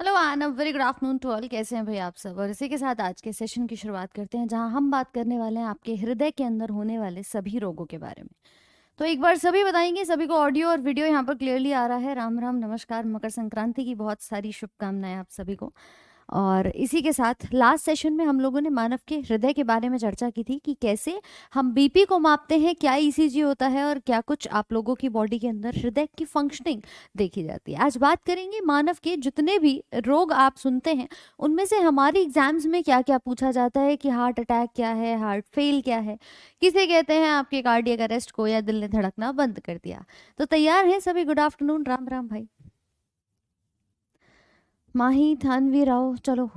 Hello and a very good afternoon to all. कैसे हैं भाई आप सब। और इसी के साथ आज के सेशन की शुरुआत करते हैं, जहां हम बात करने वाले हैं आपके हृदय के अंदर होने वाले सभी रोगों के बारे में। तो एक बार सभी बताएंगे, सभी को ऑडियो और वीडियो यहाँ पर क्लियरली आ रहा है। राम राम, नमस्कार, मकर संक्रांति की बहुत सारी शुभकामनाएं आप सभी को। और इसी के साथ लास्ट सेशन में हम लोगों ने मानव के हृदय के बारे में चर्चा की थी कि कैसे हम बीपी को मापते हैं, क्या ईसीजी होता है और क्या कुछ आप लोगों की बॉडी के अंदर हृदय की फंक्शनिंग देखी जाती है। आज बात करेंगे मानव के जितने भी रोग आप सुनते हैं उनमें से हमारी एग्जाम्स में क्या क्या पूछा जाता है कि हार्ट अटैक क्या है, हार्ट फेल क्या है, किसे कहते हैं आपके कार्डियक अरेस्ट को, या दिल ने धड़कना बंद कर दिया। तो तैयार हैं सभी। गुड आफ्टरनून, राम राम भाई। माही, थानवी, राव, चलो।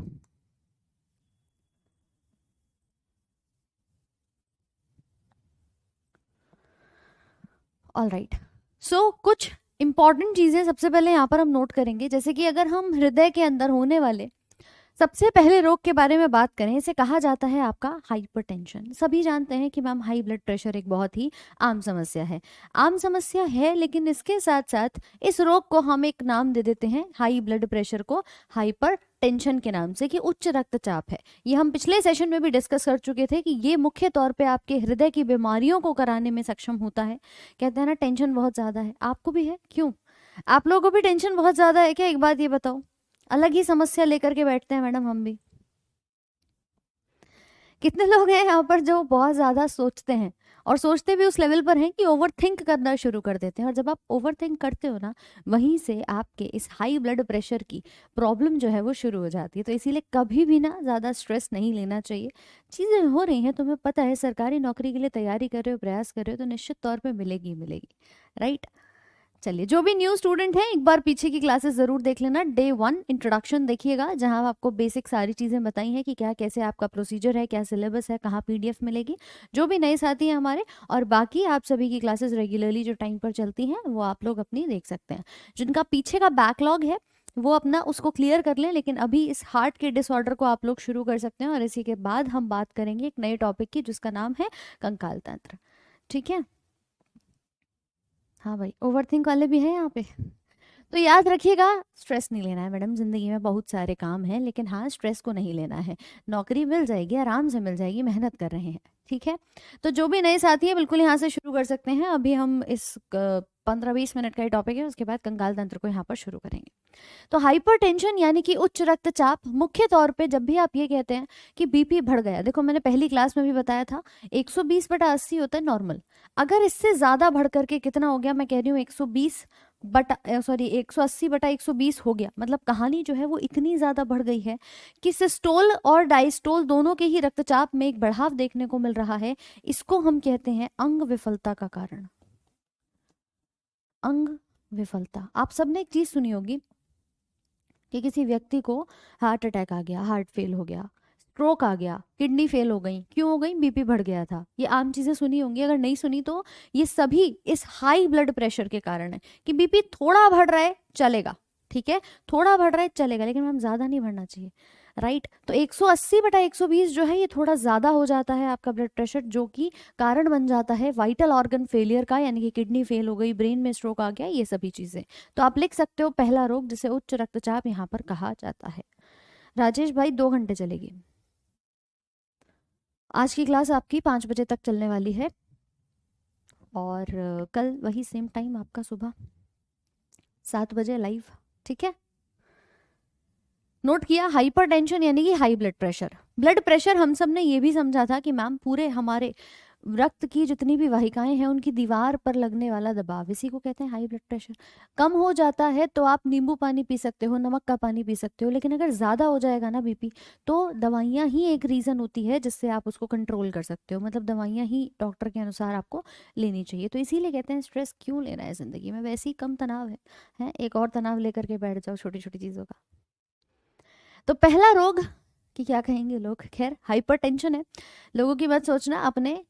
All right. सो कुछ इंपॉर्टेंट चीजें सबसे पहले यहाँ पर हम नोट करेंगे, जैसे कि अगर हम हृदय के अंदर होने वाले सबसे पहले रोग के बारे में बात करें, इसे कहा जाता है आपका हाइपरटेंशन। सभी जानते हैं कि मैम हाई ब्लड प्रेशर एक बहुत ही आम समस्या है। आम समस्या है, लेकिन इसके साथ साथ इस रोग को हम एक नाम दे देते हैं, हाई ब्लड प्रेशर को हाइपर टेंशन के नाम से, कि उच्च रक्तचाप है। ये हम पिछले सेशन में भी डिस्कस कर चुके थे कि ये मुख्य तौर पे आपके हृदय की बीमारियों को कराने में सक्षम होता है। कहते हैं ना, टेंशन बहुत ज्यादा है। आपको भी है? क्यों, आप लोगों को भी टेंशन बहुत ज्यादा है क्या? एक बात ये बताओ। अलग ही समस्या लेकर के बैठते हैं मैडम हम भी। कितने लोग हैं यहाँ पर जो बहुत ज्यादा सोचते हैं, और सोचते भी उस लेवल पर हैं कि ओवर थिंक करना शुरू कर देते हैं। और जब आप ओवर थिंक करते हो ना, वहीं से आपके इस हाई ब्लड प्रेशर की प्रॉब्लम जो है वो शुरू हो जाती है। तो इसीलिए कभी भी ना ज़्यादा स्ट्रेस नहीं लेना चाहिए। चीज़ें हो रही हैं, तुम्हें पता है, सरकारी नौकरी के लिए तैयारी कर रहे हो, प्रयास कर रहे हो, तो निश्चित तौर पर मिलेगी मिलेगी। राइट। चलिए, जो भी न्यू स्टूडेंट हैं एक बार पीछे की क्लासेस जरूर देख लेना। डे 1 इंट्रोडक्शन देखिएगा, जहां आपको बेसिक सारी चीजें बताई हैं कि क्या कैसे आपका प्रोसीजर है, क्या सिलेबस है, कहाँ पीडीएफ मिलेगी। जो भी नए साथी हैं हमारे, और बाकी आप सभी की क्लासेस रेगुलरली जो टाइम पर चलती हैं वो आप लोग अपनी देख सकते हैं। जिनका पीछे का बैकलॉग है वो अपना उसको क्लियर कर लें, लेकिन अभी इस हार्ट के डिसऑर्डर को आप लोग शुरू कर सकते हैं। और इसी के बाद हम बात करेंगे एक नए टॉपिक की, जिसका नाम है कंकाल तंत्र। ठीक है। हाँ भाई, ओवरथिंक वाले भी हैं यहाँ पे। तो याद रखिएगा, स्ट्रेस नहीं लेना है मैडम। जिंदगी में बहुत सारे काम हैं, लेकिन हाँ, स्ट्रेस को नहीं लेना है। नौकरी मिल जाएगी, आराम से मिल जाएगी, मेहनत कर रहे हैं। ठीक है। तो जो भी नए साथी हैं बिल्कुल यहाँ से शुरू कर सकते हैं। अभी हम इस 15-20 मिनट का ही टॉपिक है, उसके बाद कंकाल तंत्र को यहाँ पर शुरू करेंगे। तो हाइपरटेंशन यानी कि उच्च रक्तचाप, मुख्य तौर पे जब भी आप ये कहते हैं कि बीपी बढ़ गया, देखो मैंने पहली क्लास में भी बताया था 120/80 होता है नॉर्मल। अगर इससे ज्यादा बढ़ करके कितना हो गया, मैं कह रही हूँ 180/120 हो गया, मतलब कहानी जो है वो इतनी ज्यादा बढ़ गई है कि सिस्टोल और डायस्टोल दोनों के ही रक्तचाप में एक बढ़ाव देखने को मिल रहा है। इसको हम कहते हैं अंग विफलता का कारण। अंग विफलता। आप सबने एक चीज सुनी होगी कि किसी व्यक्ति को हार्ट अटैक आ गया, हार्ट फेल हो गया, स्ट्रोक आ गया, किडनी फेल हो गई। क्यों हो गई? बीपी बढ़ गया था। ये आम चीजें सुनी होंगी, अगर नहीं सुनी तो ये सभी इस हाई ब्लड प्रेशर के कारण है। कि बीपी थोड़ा बढ़ रहा है चलेगा, ठीक है, थोड़ा बढ़ रहा है चलेगा, लेकिन मैम ज्यादा नहीं बढ़ना चाहिए। राइट। तो 180/120 जो है ये थोड़ा ज्यादा हो जाता है आपका ब्लड प्रेशर, जो कि कारण बन जाता है वाइटल ऑर्गन फेलियर का, यानी कि किडनी फेल हो गई, ब्रेन में स्ट्रोक आ गया, ये सभी चीजें। तो आप लिख सकते हो पहला रोग जिसे उच्च रक्तचाप यहाँ पर कहा जाता है। राजेश भाई, 2 घंटे चलेगी आज की क्लास, आपकी 5 बजे तक चलने वाली है। और कल वही सेम टाइम आपका सुबह 7 बजे लाइव। ठीक है। नोट किया? हाइपरटेंशन यानी कि high blood pressure. Blood pressure हम सब ने ये भी समझा था कि मैम पूरे हमारे रक्त की जितनी भी वाहिकाएं हैं उनकी दीवार पर लगने वाला दबाव, इसी को कहते हैं हाई ब्लड प्रेशर। कम हो जाता है तो आप नींबू पानी पी सकते हो, नमक का पानी पी सकते हो, लेकिन अगर ज़्यादा हो जाएगा ना बीपी, तो दवाइयाँ ही एक रीज़न होती है जिससे आप उसको कंट्रोल कर सकते हो। मतलब दवाइयाँ ही डॉक्टर के अनुसार आपको लेनी चाहिए। तो इसीलिए कहते हैं स्ट्रेस क्यों लेना है ज़िंदगी में, वैसे ही कम तनाव है एक और तनाव लेकर के बैठ जाओ छोटी छोटी चीज़ों का। तो पहला रोग कि क्या कहेंगे लोग, खैर हाइपरटेंशन है। लोगों की मत सोचना, अपने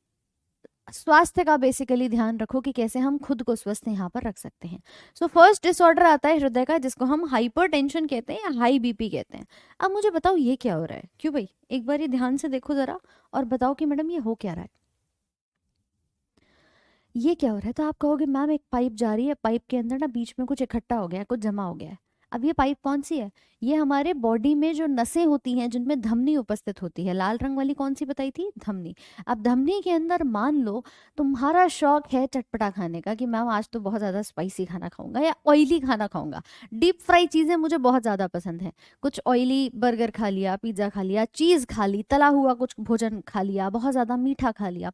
स्वास्थ्य का बेसिकली ध्यान रखो कि कैसे हम खुद को स्वस्थ यहाँ पर रख सकते हैं। सो फर्स्ट डिसऑर्डर आता है हृदय का, जिसको हम हाइपरटेंशन कहते हैं या हाई बीपी कहते हैं। अब मुझे बताओ ये क्या हो रहा है? क्यों भाई, एक बार ये ध्यान से देखो जरा और बताओ कि मैडम ये हो क्या रहा है, ये क्या हो रहा है। तो आप कहोगे मैम एक पाइप जा रही है, पाइप के अंदर ना बीच में कुछ इकट्ठा हो गया है, कुछ जमा हो गया है। अब ये पाइप कौन सी है? ये हमारे बॉडी में जो नसें होती हैं जिनमें धमनी उपस्थित होती है, लाल रंग वाली कौन सी बताई थी? धमनी। अब धमनी के अंदर मान लो तुम्हारा शौक है चटपटा खाने का कि मैम आज तो बहुत ज़्यादा स्पाइसी खाना खाऊंगा या ऑयली खाना खाऊंगा, डीप फ्राई चीज़ें मुझे बहुत ज़्यादा पसंद है, कुछ ऑयली बर्गर खा लिया, पिज्ज़ा खा लिया, चीज़ खा ली, तला हुआ कुछ भोजन खा लिया, बहुत ज़्यादा मीठा खा लिया।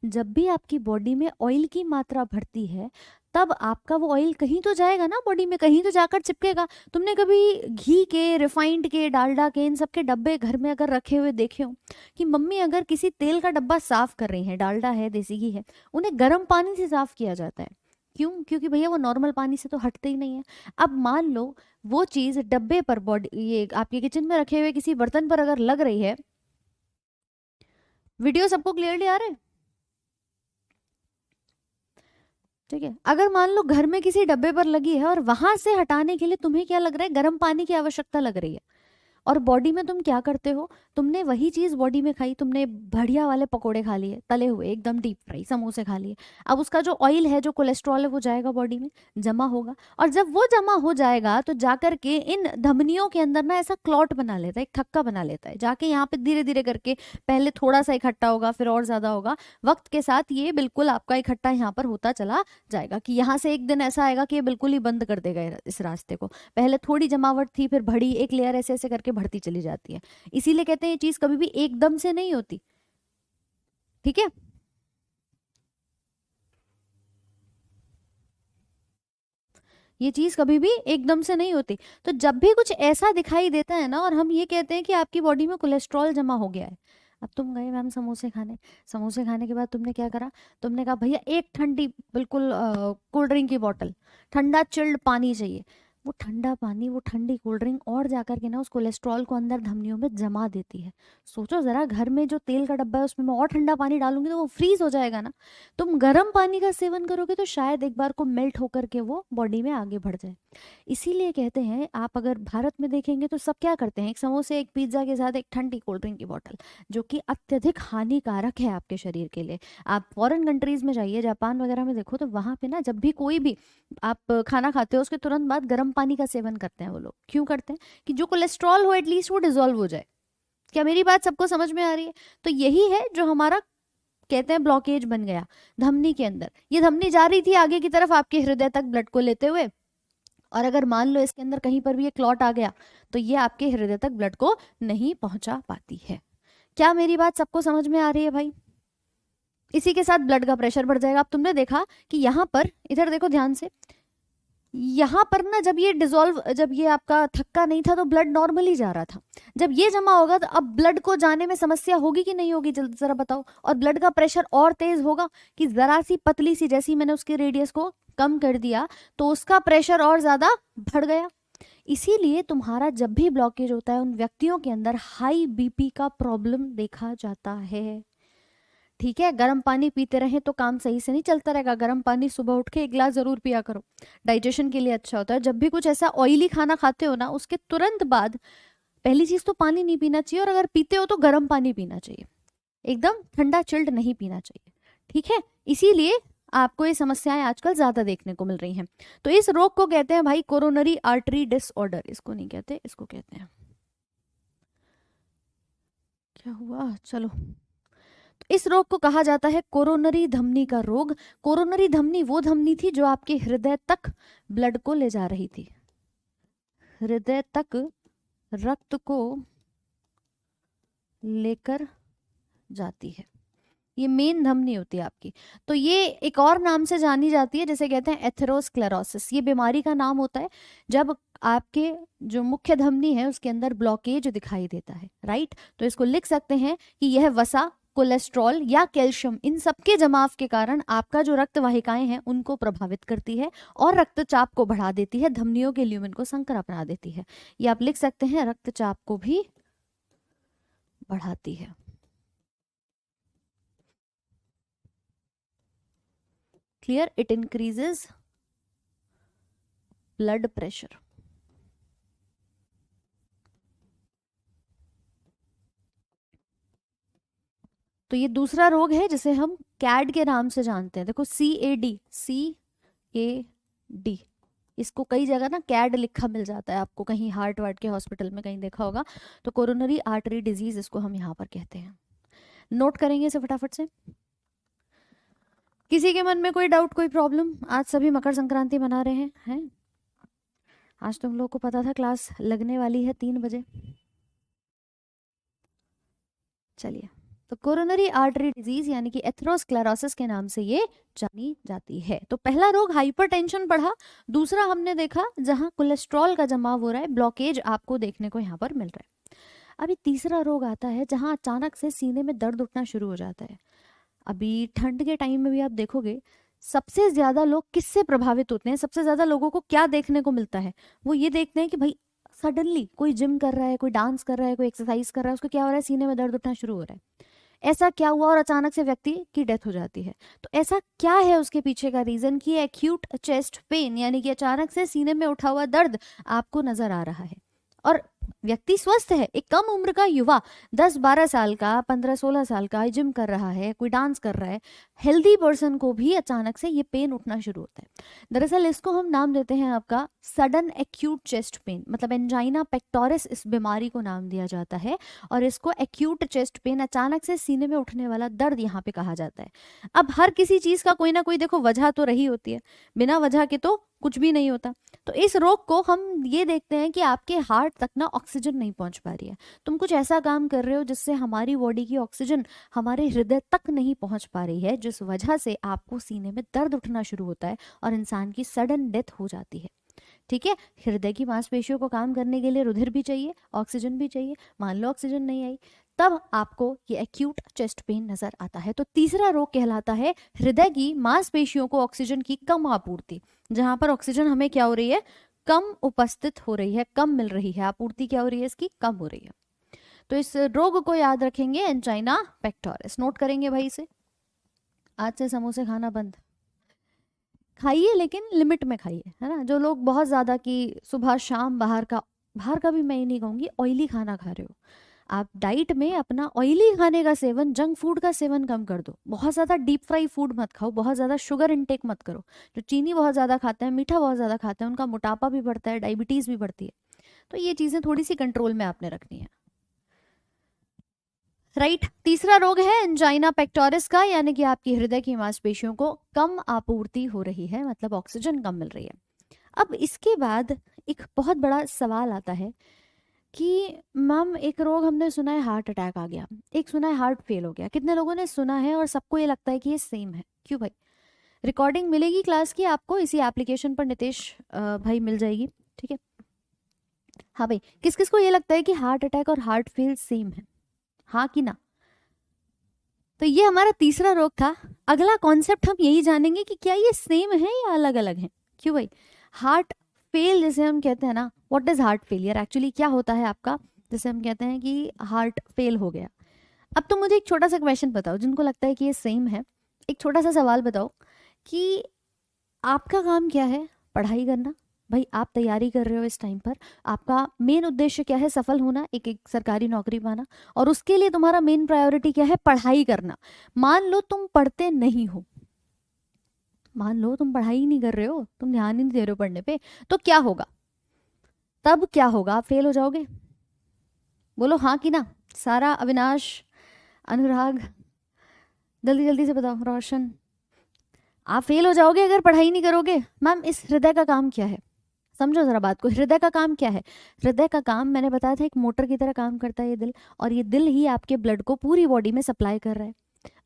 जब भी आपकी बॉडी में ऑयल की मात्रा बढ़ती है तब आपका वो ऑयल कहीं तो जाएगा ना, बॉडी में कहीं तो जाकर चिपकेगा। तुमने कभी घी के, रिफाइंड के, डालडा के, इन सब के डब्बे घर में अगर रखे हुए देखे हो कि मम्मी अगर किसी तेल का डब्बा साफ कर रही है, डालडा है, देसी घी है, उन्हें गर्म पानी से साफ किया जाता है। क्यों? क्योंकि भैया वो नॉर्मल पानी से तो हटते ही नहीं है। अब मान लो वो चीज डब्बे पर, बॉडी, ये आपके किचन में रखे हुए किसी बर्तन पर अगर लग रही है, वीडियो सबको क्लियरली आ रहा है? ठीक है, अगर मान लो घर में किसी डब्बे पर लगी है और वहां से हटाने के लिए तुम्हें क्या लग रहा है? गर्म पानी की आवश्यकता लग रही है। और बॉडी में तुम क्या करते हो? तुमने वही चीज बॉडी में खाई, तुमने बढ़िया वाले पकोड़े खा लिए, तले हुए एकदम डीप फ्राई, समोसे खा लिए। अब उसका जो ऑयल है, जो कोलेस्ट्रॉल है, वो जाएगा बॉडी में, जमा होगा। और जब वो जमा हो जाएगा तो जाकर के इन धमनियों के अंदर ना ऐसा क्लॉट बना लेता है, एक थक्का बना लेता है, जाके यहाँ पे धीरे धीरे करके पहले थोड़ा सा इकट्ठा होगा, फिर और ज्यादा होगा, वक्त के साथ ये बिल्कुल आपका इकट्ठा यहाँ पर होता चला जाएगा कि यहाँ से एक दिन ऐसा आएगा कि ये बिल्कुल ही बंद कर देगा इस रास्ते को। पहले थोड़ी जमावट थी, फिर बढ़ी, एक लेयर ऐसे ऐसे करके बढ़ती चली जाती है। इसीलिए कहते हैं ये चीज कभी भी एकदम से नहीं होती। ठीक है, ये चीज कभी भी एकदम से नहीं होती। तो जब भी कुछ ऐसा दिखाई देता है ना और हम ये कहते हैं कि आपकी बॉडी में कोलेस्ट्रॉल जमा हो गया है, अब तुम गए मैम समोसे खाने, समोसे खाने के बाद तुमने क्या करा? तुमने कहा भैया एक ठंडी बिल्कुल कोल्ड ड्रिंक की बोतल, ठंडा चिल्ड पानी चाहिए। वो ठंडा पानी, वो ठंडी कोल्ड ड्रिंक और जाकर के ना उस कोलेस्ट्रॉल को अंदर धमनियों में जमा देती है। सोचो जरा, घर में जो तेल का डब्बा है उसमें मैं और ठंडा पानी डालूंगी तो वो फ्रीज हो जाएगा ना। तुम गर्म पानी का सेवन करोगे तो शायद एक बार को मेल्ट होकर के वो बॉडी में आगे बढ़ जाए। इसीलिए कहते हैं, आप अगर भारत में देखेंगे तो सब क्या करते हैं? एक समोसे, एक पिज्जा के साथ एक ठंडी कोल्ड ड्रिंक की बोतल, जो कि अत्यधिक हानिकारक है आपके शरीर के लिए। आप फॉरेन कंट्रीज में जाइए, जापान वगैरह में देखो तो वहां पे ना जब भी कोई भी आप खाना खाते हो उसके तुरंत बाद गर्म पानी का सेवन करते हैं वो लोग। क्यों करते हैं? कि जो कोलेस्ट्रॉल हो एटलीस्ट वो डिजोल्व हो जाए। क्या मेरी बात सबको समझ में आ रही है? तो यही है जो हमारा कहते हैं ब्लॉकेज बन गया धमनी के अंदर। ये धमनी जा रही थी आगे की तरफ आपके हृदय तक ब्लड को लेते हुए, और अगर मान लो इसके अंदर कहीं पर भी ये क्लॉट आ गया तो ये आपके हृदय तक ब्लड को नहीं पहुंचा पाती है। क्या मेरी बात सबको समझ में आ रही है भाई? इसी के साथ ब्लड का प्रेशर बढ़ जाएगा। अब तुमने देखा कि यहाँ पर, इधर देखो ध्यान से, यहाँ पर ना जब ये डिजोल्व, जब ये आपका थक्का नहीं था तो ब्लड नॉर्मली जा रहा था। जब ये जमा होगा तो अब ब्लड को जाने में समस्या होगी कि नहीं होगी? जल्दी जरा बताओ। और ब्लड का प्रेशर और तेज होगा कि जरा सी पतली सी, जैसी मैंने उसके रेडियस को कम कर दिया तो उसका प्रेशर और ज्यादा बढ़ गया। इसीलिए तुम्हारा जब भी ब्लॉकेज होता है उन व्यक्तियों के अंदर हाई बीपी का प्रॉब्लम देखा जाता है। ठीक है, गर्म पानी पीते रहे तो काम सही से नहीं चलता रहेगा। गर्म पानी सुबह उठ के एक गिलास जरूर पिया करो, डाइजेशन के लिए अच्छा होता है। जब भी कुछ ऐसा ऑयली खाना खाते हो ना उसके तुरंत बाद पहली चीज तो पानी नहीं पीना चाहिए, और अगर पीते हो तो गर्म पानी पीना चाहिए, एकदम ठंडा चिल्ड नहीं पीना चाहिए। ठीक है, इसीलिए आपको ये समस्याएं आजकल ज्यादा देखने को मिल रही हैं। तो इस रोग को कहते हैं भाई कोरोनरी आर्टरी डिसऑर्डर। इसको नहीं कहते, इसको कहते हैं, क्या हुआ, चलो, तो इस रोग को कहा जाता है कोरोनरी धमनी का रोग। कोरोनरी धमनी वो धमनी थी जो आपके हृदय तक ब्लड को ले जा रही थी, हृदय तक रक्त को लेकर जाती है। ये मेन धमनी होती है आपकी। तो ये एक और नाम से जानी जाती है, जैसे कहते हैं एथेरोस्क्लेरोसिस। ये बीमारी का नाम होता है जब आपके जो मुख्य धमनी है उसके अंदर ब्लॉकेज दिखाई देता है। राइट, तो इसको लिख सकते हैं कि यह वसा, कोलेस्ट्रॉल या कैल्शियम, इन सबके जमाव के कारण आपका जो रक्त वाहिकाएं हैं उनको प्रभावित करती है और रक्तचाप को बढ़ा देती है, धमनियों के ल्यूमेन को संकरा बना देती है। ये आप लिख सकते हैं, रक्तचाप को भी बढ़ाती है। Clear? It increases blood pressure. तो ये दूसरा रोग है जिसे हम कैड के नाम से जानते हैं। देखो, CAD, CAD, इसको कई जगह ना कैड लिखा मिल जाता है आपको, कहीं हार्ट वार्ट के हॉस्पिटल में कहीं देखा होगा, तो कोरोनरी आर्टरी डिजीज इसको हम यहाँ पर कहते हैं। नोट करेंगे इसे फटाफट से। किसी के मन में कोई डाउट, कोई प्रॉब्लम? आज सभी मकर संक्रांति मना रहे हैं? आज तुम लोग को पता था क्लास लगने वाली है 3 बजे। चलिए, तो कोरोनरी आर्टरी डिजीज यानी कि एथेरोस्क्लेरोसिस के नाम से ये जानी जाती है। तो पहला रोग हाइपरटेंशन पढ़ा, दूसरा हमने देखा जहां कोलेस्ट्रॉल का जमाव हो रहा है, ब्लॉकेज आपको देखने को यहाँ पर मिल रहा है। अभी तीसरा रोग आता है जहां अचानक से सीने में दर्द उठना शुरू हो जाता है। अभी ठंड के टाइम में भी आप देखोगे सबसे ज्यादा लोग किससे प्रभावित होते हैं, सबसे ज्यादा लोगों को क्या देखने को मिलता है? वो ये देखते हैं कि भाई सडनली कोई जिम कर रहा है, कोई डांस कर रहा है, कोई एक्सरसाइज कर रहा है, उसको क्या हो रहा है, सीने में दर्द उठना शुरू हो रहा है। ऐसा क्या हुआ और अचानक से व्यक्ति की डेथ हो जाती है? तो ऐसा क्या है उसके पीछे का रीजन कि एक्यूट चेस्ट पेन यानी कि अचानक से सीने में उठा हुआ दर्द आपको नजर आ रहा है, और व्यक्ति स्वस्थ है, एक कम उम्र का युवा 10-12 साल का, 15-16 साल का, जिम कर रहा है, कोई डांस कर रहा है, हेल्दी पर्सन को भी अचानक से ये पेन उठना शुरू होता है। दरअसल इसको हम नाम देते हैं आपका सडन एक्यूट चेस्ट पेन, मतलब एंजाइना पेक्टोरिस इस बीमारी को नाम दिया जाता है, और इसको एक्यूट चेस्ट पेन, अचानक से सीने में उठने वाला दर्द यहाँ पे कहा जाता है। अब हर किसी चीज का कोई ना कोई देखो वजह तो रही होती है, बिना वजह के तो कुछ भी नहीं होता। तो इस रोग को हम ये देखते हैं कि आपके हार्ट तक ना ऑक्सीजन नहीं पहुंच पा रही है, तुम कुछ ऐसा काम कर रहे हो जिससे हमारी बॉडी की ऑक्सीजन हमारे हृदय तक नहीं पहुंच पा रही है, जिस वजह से आपको सीने में दर्द उठना शुरू होता है और इंसान की सडन डेथ हो जाती है। ठीक है, हृदय की मांसपेशियों को काम करने के लिए रुधिर भी चाहिए, ऑक्सीजन भी चाहिए, मान लो ऑक्सीजन नहीं आई, तब आपको ये एक्यूट चेस्ट पेन नजर आता है। तो तीसरा रोग कहलाता है हृदय की मांसपेशियों को ऑक्सीजन की कम आपूर्ति, जहां पर ऑक्सीजन हमें क्या हो रही है, कम उपस्थित हो रही है, कम मिल रही है, आपूर्ति क्या हो रही है इसकी, कम हो रही है। तो इस रोग को याद रखेंगे एंजाइना पेक्टोरिस। नोट करेंगे भाई इसे। आज से समोसे खाना बंद, खाइए लेकिन लिमिट में खाइए, है ना। जो लोग बहुत ज़्यादा कि सुबह शाम बाहर का भी मैं ये नहीं कहूँगी ऑयली खाना खा रहे हो, आप डाइट में अपना ऑयली खाने का सेवन, जंक फूड का सेवन कम कर दो। बहुत ज़्यादा डीप फ्राई फूड मत खाओ, बहुत ज़्यादा शुगर इनटेक मत करो। जो चीनी बहुत ज़्यादा खाते हैं, मीठा बहुत ज़्यादा खाते हैं, उनका मोटापा भी बढ़ता है, डायबिटीज़ भी बढ़ती है। तो ये चीज़ें थोड़ी सी कंट्रोल में आपने रखनी है, राइट। तीसरा रोग है एंजाइना पेक्टोरिस का, यानी कि आपकी हृदय की मांसपेशियों को कम आपूर्ति हो रही है, मतलब ऑक्सीजन कम मिल रही है। अब इसके बाद एक बहुत बड़ा सवाल आता है कि मैम एक रोग हमने सुना है हार्ट अटैक आ गया, एक सुना है हार्ट फेल हो गया, कितने लोगों ने सुना है और सबको ये लगता है कि ये सेम है? क्यों भाई? रिकॉर्डिंग मिलेगी क्लास की आपको इसी एप्लीकेशन पर, नितेश भाई मिल जाएगी, ठीक है। हाँ भाई, किस किस को ये लगता है कि हार्ट अटैक और हार्ट फेल सेम है, हाँ कि ना? तो ये हमारा तीसरा रोग था। अगला कॉन्सेप्ट हम यही जानेंगे कि क्या ये सेम है या अलग अलग है। क्यों भाई? हार्ट फेल जैसे हम कहते हैं ना, what is heart failure, actually क्या होता है आपका, जैसे हम कहते हैं कि हार्ट फेल हो गया। अब तो मुझे एक छोटा सा क्वेश्चन बताओ, जिनको लगता है कि ये सेम है, एक छोटा सा सवाल बताओ कि आपका काम क्या है? पढ़ाई करना। भाई आप तैयारी कर रहे हो इस टाइम पर, आपका मेन उद्देश्य क्या है? सफल होना, एक सरकारी नौकरी पाना, और उसके लिए तुम्हारा मेन प्रायोरिटी क्या है? पढ़ाई करना। मान लो तुम पढ़ते नहीं हो, मान लो तुम पढ़ाई ही नहीं कर रहे हो, तुम ध्यान ही नहीं दे रहे हो पढ़ने पे, तो क्या होगा? तब क्या होगा? आप फेल हो जाओगे। बोलो हाँ कि ना? सारा, अविनाश, अनुराग, जल्दी जल्दी से बताओ, रोशन, आप फेल हो जाओगे अगर पढ़ाई नहीं करोगे। मैम इस हृदय का काम क्या है? समझो जरा बात को, हृदय का काम क्या है? हृदय का काम मैंने बताया था, एक मोटर की तरह काम करता है ये दिल, और ये दिल ही आपके ब्लड को पूरी बॉडी में सप्लाई कर रहा है।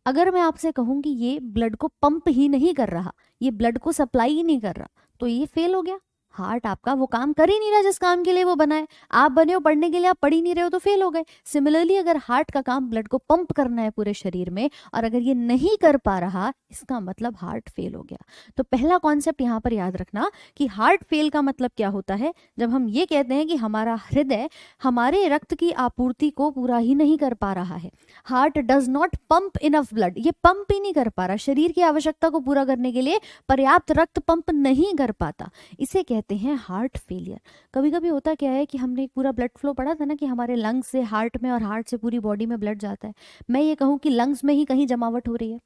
अगर मैं आपसे कहूँ कि ये ब्लड को पंप ही नहीं कर रहा, ये ब्लड को सप्लाई ही नहीं कर रहा, तो ये फेल हो गया। हार्ट आपका वो काम कर ही नहीं रहा जिस काम के लिए वो बना है। आप बने हो पढ़ने के लिए, आप पढ़ ही नहीं रहे हो, तो फेल हो गए। सिमिलरली अगर हार्ट का काम ब्लड को पंप करना है पूरे शरीर में, और अगर ये नहीं कर पा रहा, इसका मतलब हार्ट फेल हो गया। तो पहला कॉन्सेप्ट यहाँ पर याद रखना कि हार्ट फेल का मतलब क्या होता है। जब हम ये कहते हैं कि हमारा हृदय हमारे रक्त की आपूर्ति को पूरा ही नहीं कर पा रहा है, heart does not pump enough blood, ये पंप ही नहीं कर पा रहा, शरीर की आवश्यकता को पूरा करने के लिए पर्याप्त रक्त पंप नहीं कर पाता, इसे कहते कहते हैं हार्ट फेलियर। कभी कभी होता क्या है कि हमने एक पूरा ब्लड फ्लो पढ़ा था ना कि हमारे लंग्स से हार्ट में और हार्ट से पूरी बॉडी में ब्लड जाता है। मैं ये कहूँ कि लंग्स में ही कहीं जमावट हो रही है।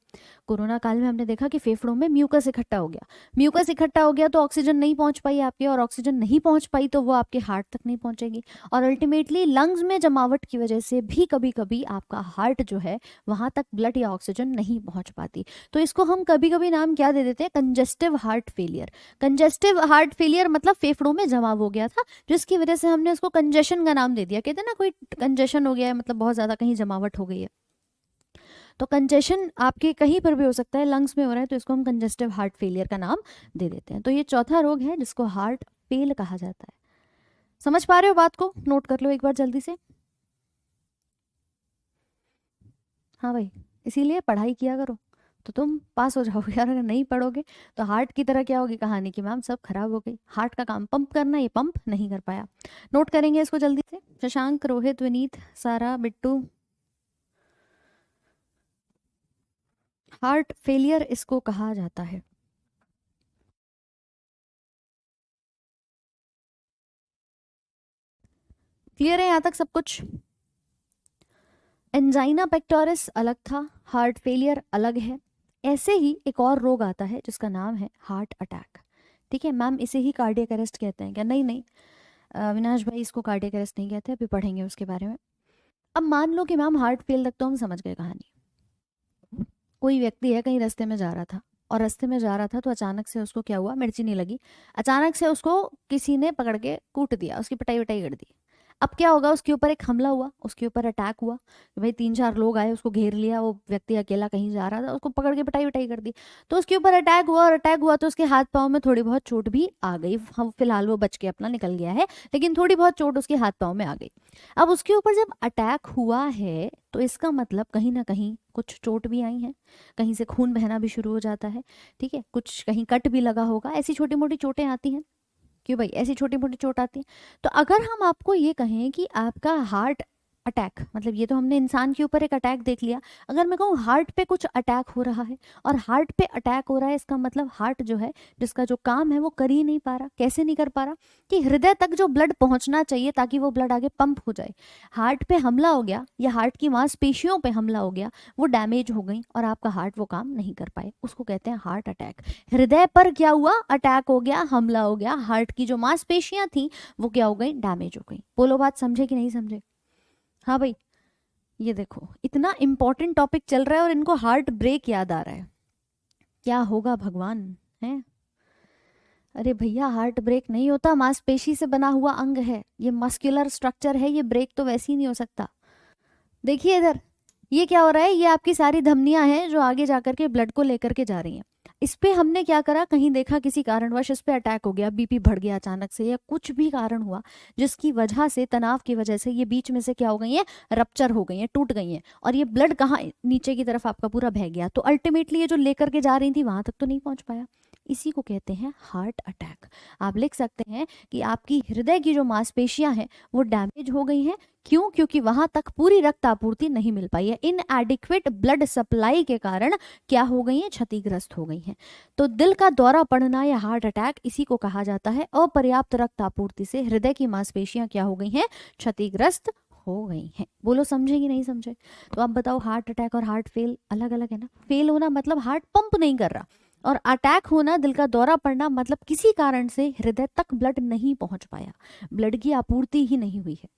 कोरोना काल में हमने देखा कि फेफड़ों में म्यूकस इकट्ठा हो गया। म्यूकस इकट्ठा हो गया तो ऑक्सीजन नहीं पहुंच पाई आपके, और ऑक्सीजन नहीं पहुंच पाई तो वो आपके हार्ट तक नहीं पहुंचेगी, और अल्टीमेटली लंग्स में जमावट की वजह से भी कभी कभी आपका हार्ट जो है वहां तक ब्लड या ऑक्सीजन नहीं पहुंच पाती। तो इसको हम कभी कभी नाम क्या दे देते हैं, congestive heart failure. Congestive heart failure मतलब फेफड़ों में जमाव हो गया था, जिसकी वजह से हमने उसको कंजेशन का नाम दे दिया। कहते हैं ना कोई कंजेशन हो गया है, मतलब बहुत ज्यादा कहीं जमावट हो गई है। तो कंजेशन आपके कहीं पर भी हो सकता है, लंग्स में हो रहा है तो इसको हम कंजेस्टिव हार्ट फेलियर का नाम दे देते हैं। तो ये चौथा रोग है जिसको हार्ट फेल कहा जाता है। समझ पा रहे हो बात को? नोट कर लो एक बार जल्दी से। हाँ भाई, इसीलिए पढ़ाई किया करो तो तुम पास हो जाओगे, यार अगर नहीं पढ़ोगे तो हार्ट की तरह क्या होगी कहानी की, मैम सब खराब हो गई। हार्ट का काम पंप करना, ये पंप नहीं कर पाया। नोट करेंगे इसको जल्दी से। शशांक, रोहित, विनीत, सारा, बिट्टू। हार्ट फेलियर इसको कहा जाता है। क्लियर है यहाँ तक सब कुछ? एंजाइना पेक्टोरिस अलग था, हार्ट फेलियर अलग है। ऐसे ही एक और रोग आता है जिसका नाम है हार्ट अटैक। ठीक है मैम, इसे ही कार्डियक अरेस्ट कहते हैं क्या? नहीं नहीं अविनाश भाई, इसको कार्डियक अरेस्ट नहीं कहते, अभी पढ़ेंगे उसके बारे में। अब मान लो कि मैम हार्ट फेल तक तो हम समझ गए कहानी। कोई व्यक्ति है, कहीं रास्ते में जा रहा था, और रास्ते में जा रहा था तो अचानक से उसको क्या हुआ, मिर्ची नहीं लगी, अचानक से उसको किसी ने पकड़ के कूट दिया, उसकी पिटाई विटाई कर दी। अब क्या होगा, उसके ऊपर एक हमला हुआ, उसके ऊपर अटैक हुआ कि भाई 3-4 लोग आए, उसको घेर लिया, वो व्यक्ति अकेला कहीं जा रहा था, उसको पकड़ के पिटाई विटाई कर दी। तो उसके ऊपर अटैक हुआ, और अटैक हुआ तो उसके हाथ पाँव में थोड़ी बहुत चोट भी आ गई। हम फिलहाल वो बच के अपना निकल गया है, लेकिन थोड़ी बहुत चोट उसके हाथ पाँव में आ गई। अब उसके ऊपर जब अटैक हुआ है तो इसका मतलब कहीं ना कहीं कुछ चोट भी आई है, कहीं से खून बहना भी शुरू हो जाता है। ठीक है, कुछ कहीं कट भी लगा होगा, ऐसी छोटी मोटी चोटें आती हैं। क्यों भाई, ऐसी छोटी मोटी चोट आती है। तो अगर हम आपको ये कहें कि आपका हार्ट अटैक, मतलब ये तो हमने इंसान के ऊपर एक अटैक देख लिया, अगर मैं कहूँ हार्ट पे कुछ अटैक हो रहा है, और हार्ट पे अटैक हो रहा है, इसका मतलब हार्ट जो है, जिसका जो काम है वो कर ही नहीं पा रहा। कैसे नहीं कर पा रहा, कि हृदय तक जो ब्लड पहुंचना चाहिए ताकि वो ब्लड आगे पंप हो जाए, हार्ट पे हमला हो गया, या हार्ट की मांसपेशियों पे हमला हो गया, वो डैमेज हो गई और आपका हार्ट वो काम नहीं कर पाए, उसको कहते हैं हार्ट अटैक। हृदय पर क्या हुआ, अटैक हो गया, हमला हो गया, हार्ट की जो मांसपेशियां थी वो क्या हो गई, डैमेज हो गई। बोलो बात समझे कि नहीं समझे? हाँ भाई, ये देखो इतना इंपॉर्टेंट टॉपिक चल रहा है और इनको हार्ट ब्रेक याद आ रहा है। क्या होगा भगवान है? अरे भैया, हार्ट ब्रेक नहीं होता, मांसपेशी से बना हुआ अंग है, ये मस्कुलर स्ट्रक्चर है, ये ब्रेक तो वैसे ही नहीं हो सकता। देखिए इधर, ये क्या हो रहा है, ये आपकी सारी धमनियां हैं जो आगे जाकर के ब्लड को लेकर के जा रही हैं। इस पे हमने क्या करा, कहीं देखा किसी कारणवश इस पे अटैक हो गया, बीपी बढ़ गया अचानक से, या कुछ भी कारण हुआ जिसकी वजह से, तनाव की वजह से ये बीच में से क्या हो गई है, रप्चर हो गई है, टूट गई है, और ये ब्लड कहाँ, नीचे की तरफ आपका पूरा बह गया। तो अल्टीमेटली ये जो लेकर के जा रही थी वहां तक तो नहीं पहुंच पाया। इसी को कहते हैं हार्ट अटैक। आप लिख सकते हैं कि आपकी हृदय की जो मांसपेशियां हैं वो डैमेज हो गई हैं। क्यों? क्योंकि वहां तक पूरी रक्त आपूर्ति नहीं मिल पाई है, इनएडिक्वेट ब्लड सप्लाई के कारण क्या हो गई है, क्षतिग्रस्त हो गई हैं। तो दिल का दौरा पड़ना या हार्ट अटैक, इसी को कहा जाता है अपर्याप्त रक्त आपूर्ति से हृदय की मांसपेशियां क्या हो गई हैं, क्षतिग्रस्त हो गई हैं। बोलो समझे कि नहीं समझे? तो आप बताओ, हार्ट अटैक और हार्ट फेल अलग अलग है ना? फेल होना मतलब हार्ट पंप नहीं कर रहा, और अटैक होना, दिल का दौरा पड़ना मतलब किसी कारण से हृदय तक ब्लड नहीं पहुंच पाया, ब्लड की आपूर्ति ही नहीं हुई है।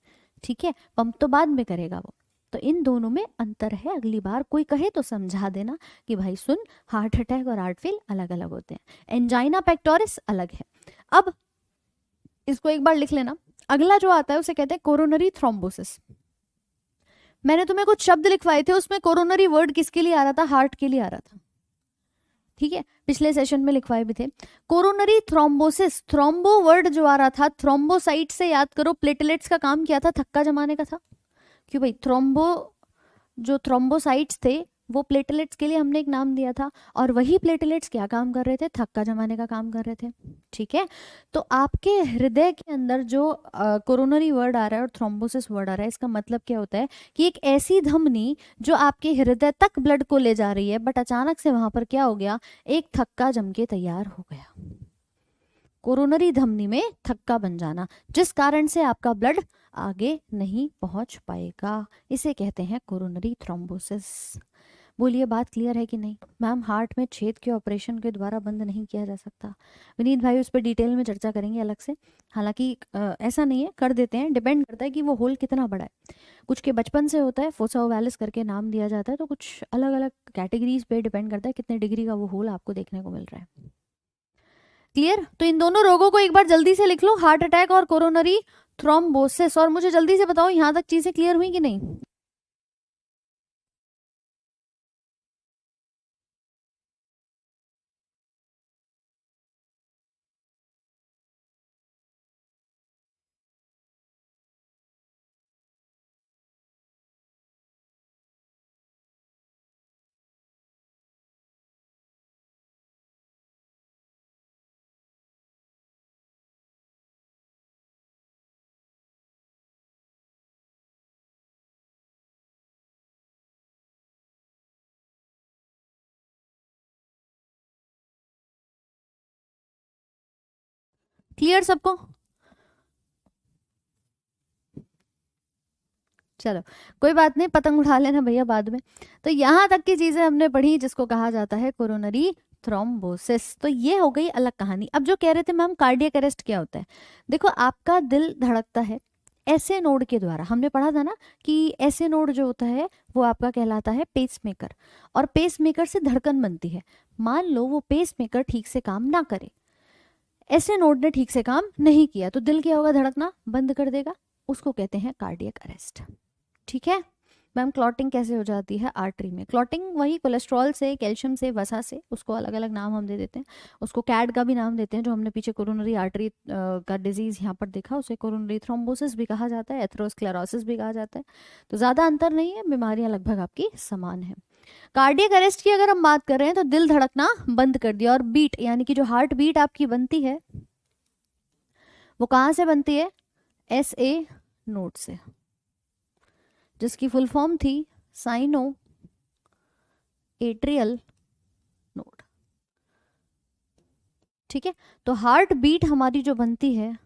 ठीक है, पंप तो बाद में करेगा वो। तो इन दोनों में अंतर है, अगली बार कोई कहे तो समझा देना कि भाई सुन, हार्ट अटैक और हार्ट फेल अलग अलग होते हैं, एंजाइना पेक्टोरिस अलग है। अब इसको एक बार लिख लेना। अगला जो आता है उसे कहते हैं कोरोनरी थ्रोम्बोसिस। मैंने तुम्हें कुछ शब्द लिखवाए थे, उसमें कोरोनरी वर्ड किसके लिए आ रहा था, हार्ट के लिए आ रहा था। ठीक है, पिछले सेशन में लिखवाए भी थे। कोरोनरी थ्रोम्बोसिस, थ्रोम्बो वर्ड जो आ रहा था, थ्रोम्बोसाइट से याद करो, प्लेटलेट्स का काम क्या था, थक्का जमाने का था। क्यों भाई, थ्रोम्बो, जो थ्रोम्बोसाइट्स थे वो प्लेटलेट्स के लिए हमने एक नाम दिया था, और वही प्लेटलेट्स क्या काम कर रहे थे, थक्का जमाने का काम कर रहे थे। ठीक है, तो आपके हृदय के अंदर जो कोरोनरी वर्ड आ रहा है और थ्रोम्बोसिस वर्ड आ रहा है, इसका मतलब क्या होता है कि एक ऐसी धमनी जो आपके हृदय तक ब्लड को ले जा रही है, बट अचानक से वहां पर क्या हो गया, एक थक्का जम के तैयार हो गया। कोरोनरी धमनी में थक्का बन जाना, जिस कारण से आपका ब्लड आगे नहीं पहुंच पाएगा, इसे कहते हैं कोरोनरी थ्रोम्बोसिस। बोलिए बात क्लियर है कि नहीं? मैम हार्ट में छेद के ऑपरेशन के द्वारा बंद नहीं किया जा सकता। विनीत भाई उस पर डिटेल में चर्चा करेंगे अलग से। हालांकि ऐसा नहीं है, कर देते हैं, डिपेंड करता है कि वो होल कितना बड़ा है। कुछ के बचपन से होता है, फोसा ओवैलिस करके नाम दिया जाता है, तो कुछ अलग अलग कैटेगरीज पे डिपेंड करता है कितने डिग्री का वो होल आपको देखने को मिल रहा है। क्लियर? तो इन दोनों रोगों को एक बार जल्दी से लिख लो, हार्ट अटैक और कोरोनरी थ्रोम्बोसिस। और मुझे जल्दी से बताओ यहाँ तक चीजें क्लियर हुई कि नहीं? क्लियर सबको? चलो कोई बात नहीं, पतंग उठा लेना भैया बाद में। तो यहाँ तक की चीजें हमने पढ़ी जिसको कहा जाता है कोरोनरी थ्रोम्बोसिस। तो ये हो गई अलग कहानी। अब जो कह रहे थे मैम कार्डियक अरेस्ट क्या होता है, देखो आपका दिल धड़कता है ऐसे नोड के द्वारा, हमने पढ़ा था ना कि ऐसे नोड जो होता है वो आपका कहलाता है पेसमेकर, और पेसमेकर से धड़कन बनती है। मान लो वो पेसमेकर ठीक से काम ना करे, ऐसे नोड ने ठीक से काम नहीं किया, तो दिल क्या होगा, धड़कना बंद कर देगा, उसको कहते हैं कार्डियक अरेस्ट। ठीक है मैम? क्लॉटिंग कैसे हो जाती है आर्टरी में? क्लॉटिंग वही कोलेस्ट्रॉल से, कैल्शियम से, वसा से, उसको अलग अलग नाम हम दे देते हैं। उसको कैड का भी नाम देते हैं, जो हमने पीछे कोरोनरी आर्टरी का डिजीज यहाँ पर देखा, उसे कोरोनरी थ्रोम्बोसिस भी कहा जाता है, एथेरोस्क्लेरोसिस भी कहा जाता है। तो ज़्यादा अंतर नहीं है, बीमारियां लगभग आपकी समान है। कार्डियक अरेस्ट की अगर हम बात कर रहे हैं तो दिल धड़कना बंद कर दिया, और बीट यानी कि जो हार्ट बीट आपकी बनती है वो कहाँ से बनती है? एस ए नोड से, जिसकी फुल फॉर्म थी साइनो एट्रियल नोड। ठीक है, तो हार्ट बीट हमारी जो बनती है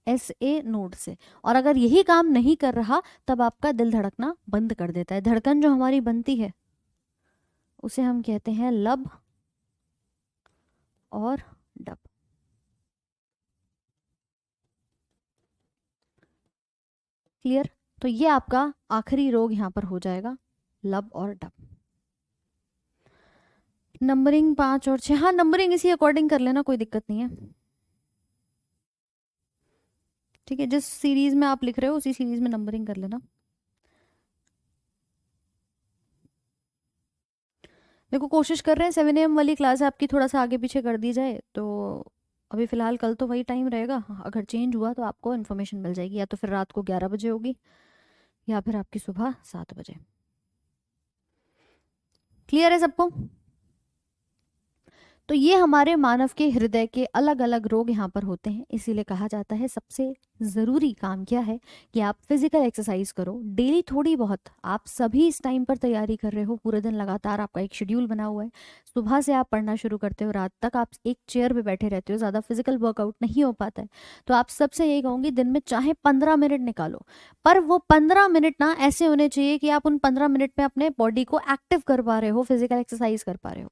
एस ए नोड से, और अगर यही काम नहीं कर रहा तब आपका दिल धड़कना बंद कर देता है। धड़कन जो हमारी बनती है उसे हम कहते हैं लब और डब। क्लियर? तो ये आपका आखिरी रोग यहां पर हो जाएगा, लब और डब। नंबरिंग 5 और 6, हाँ नंबरिंग इसी अकॉर्डिंग कर लेना, कोई दिक्कत नहीं है। ठीक है, जिस सीरीज में आप लिख रहे हो उसी सीरीज में नंबरिंग कर लेना। देखो कोशिश कर रहे हैं 7 AM वाली क्लास आपकी थोड़ा सा आगे पीछे कर दी जाए, तो अभी फिलहाल कल तो वही टाइम रहेगा, अगर चेंज हुआ तो आपको इन्फॉर्मेशन मिल जाएगी, या तो फिर रात को 11 बजे होगी या फिर आपकी सुबह 7 बजे। क्लियर है सबको? तो ये हमारे मानव के हृदय के अलग अलग रोग यहाँ पर होते हैं, इसीलिए कहा जाता है सबसे ज़रूरी काम क्या है कि आप फिजिकल एक्सरसाइज करो डेली थोड़ी बहुत। आप सभी इस टाइम पर तैयारी कर रहे हो, पूरे दिन लगातार आपका एक शेड्यूल बना हुआ है, सुबह से आप पढ़ना शुरू करते हो, रात तक आप एक चेयर पे बैठे रहते हो, ज़्यादा फिजिकल वर्कआउट नहीं हो पाता है। तो आप सबसे यही कहूँगी दिन में चाहे 15 मिनट निकालो, पर वो 15 मिनट ना ऐसे होने चाहिए कि आप उन 15 मिनट में अपने बॉडी को एक्टिव कर पा रहे हो, फिजिकल एक्सरसाइज कर पा रहे हो।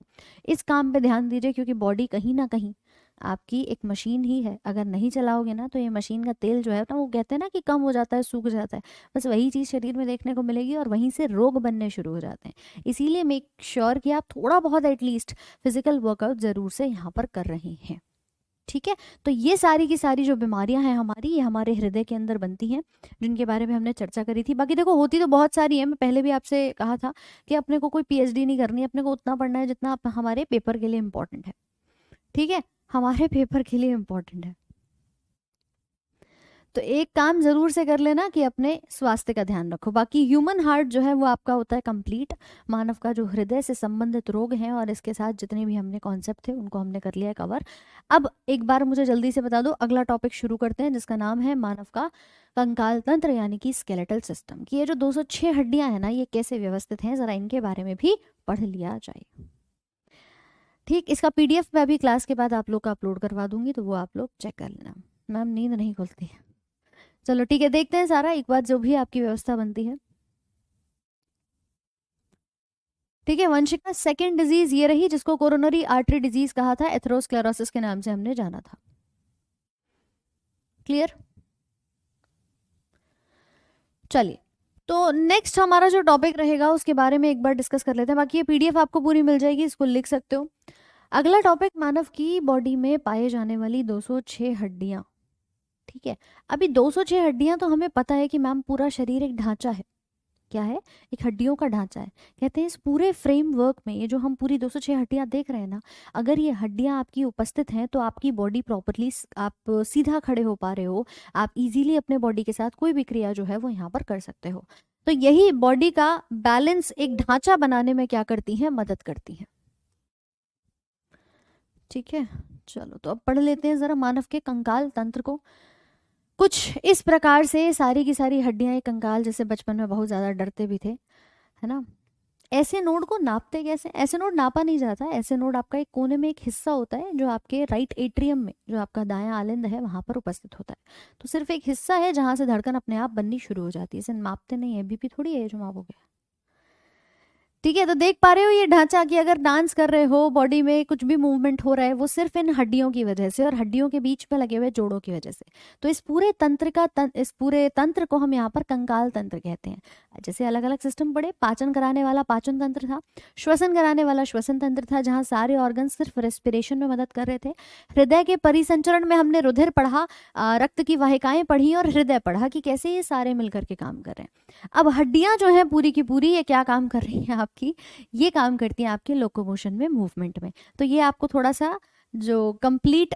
इस काम पे ध्यान दीजिए, क्योंकि बॉडी कहीं ना कहीं आपकी एक मशीन ही है, अगर नहीं चलाओगे ना तो ये मशीन का तेल जो है ना, वो कहते हैं ना कि कम हो जाता है, सूख जाता है, बस वही चीज़ शरीर में देखने को मिलेगी और वहीं से रोग बनने शुरू हो जाते हैं। इसीलिए मेक श्योर कि आप थोड़ा बहुत एटलीस्ट फिजिकल वर्कआउट ज़रूर से यहाँ पर कर रहे हैं। ठीक है, तो ये सारी की सारी जो बीमारियां हैं हमारी, ये हमारे हृदय के अंदर बनती हैं, जिनके बारे में हमने चर्चा करी थी। बाकी देखो होती तो बहुत सारी है, मैं पहले भी आपसे कहा था कि अपने को कोई पीएचडी नहीं करनी, अपने को उतना पढ़ना है जितना हमारे पेपर के लिए इम्पोर्टेंट है। ठीक है, हमारे पेपर के लिए इम्पोर्टेंट है। तो एक काम जरूर से कर लेना कि अपने स्वास्थ्य का ध्यान रखो। बाकी ह्यूमन हार्ट जो है वो आपका होता है कंप्लीट, मानव का जो हृदय से संबंधित रोग हैं और इसके साथ जितने भी हमने कॉन्सेप्ट थे उनको हमने कर लिया है कवर। अब एक बार मुझे जल्दी से बता दो, अगला टॉपिक शुरू करते हैं जिसका नाम है मानव का कंकाल तंत्र यानी कि स्केलेटल सिस्टम, कि ये जो 206 हड्डियां हैं ना, ये कैसे व्यवस्थित हैं, जरा इनके बारे में भी पढ़ लिया जाए। ठीक, इसका पीडीएफ मैं अभी क्लास के बाद आप लोग का अपलोड करवा दूंगी, तो वो आप लोग चेक कर लेना। मैम नींद नहीं खुलती है। चलो ठीक है, देखते हैं सारा एक बार जो भी आपकी व्यवस्था बनती है। ठीक है वंशिका, सेकंड डिजीज ये रही जिसको कोरोनरी आर्टरी डिजीज कहा था, एथेरोस्क्लेरोसिस के नाम से हमने जाना था। क्लियर? चलिए, तो नेक्स्ट हमारा जो टॉपिक रहेगा उसके बारे में एक बार डिस्कस कर लेते हैं। बाकी ये पीडीएफ आपको पूरी मिल जाएगी, इसको लिख सकते हो। अगला टॉपिक, मानव की बॉडी में पाए जाने वाली 206 हड्डियां। ठीक है, अभी 206 हड्डियां तो हमें पता है कि मैम पूरा शरीर एक ढांचा है। क्या है? एक हड्डियों का ढांचा है। कहते हैं इस पूरे फ्रेमवर्क में ये जो हम पूरी 206 हड्डियां देख रहे हैं ना, अगर ये हड्डियां आपकी उपस्थित हैं तो आपकी बॉडी प्रॉपरली, आप सीधा खड़े हो पा रहे हो, आप इजीली अपने बॉडी के साथ कोई भी क्रिया जो है वो यहाँ पर कर सकते हो। तो यही बॉडी का बैलेंस, एक ढांचा बनाने में क्या करती हैं? मदद करती हैं। ठीक है, चलो तो अब पढ़ लेते हैं जरा मानव के कंकाल तंत्र को। कुछ इस प्रकार से सारी की सारी हड्डियां, ये कंकाल जैसे बचपन में बहुत ज्यादा डरते भी थे, है ना। ऐसे नोड को नापते कैसे? ऐसे नोड नापा नहीं जाता। ऐसे नोड आपका एक कोने में एक हिस्सा होता है जो आपके राइट एट्रियम में, जो आपका दायां आलिंद है, वहां पर उपस्थित होता है। तो सिर्फ एक हिस्सा है जहां से धड़कन अपने आप बननी शुरू हो जाती है। इसे मापते नहीं है, बीपी थोड़ी है जो मापोगे। ठीक है, तो देख पा रहे हो ये ढांचा कि अगर डांस कर रहे हो, बॉडी में कुछ भी मूवमेंट हो रहा है, वो सिर्फ इन हड्डियों की वजह से और हड्डियों के बीच में लगे हुए जोड़ों की वजह से। तो इस पूरे तंत्र का इस पूरे तंत्र को हम यहाँ पर कंकाल तंत्र कहते हैं। जैसे अलग अलग सिस्टम पढ़े, पाचन कराने वाला पाचन तंत्र था, श्वसन कराने वाला श्वसन तंत्र था, जहाँ सारे ऑर्गन सिर्फ रेस्पिरेशन में मदद कर रहे थे। हृदय के परिसंचरण में हमने रुधिर पढ़ा, रक्त की वाहिकाएं पढ़ी और हृदय पढ़ा कि कैसे ये सारे मिलकर के काम कर रहे हैं। अब हड्डियां जो है पूरी की पूरी, ये क्या काम कर रही हैं आपकी? ये काम करती हैं आपके लोकोमोशन में, मूवमेंट में। तो ये आपको थोड़ा सा जो कंप्लीट,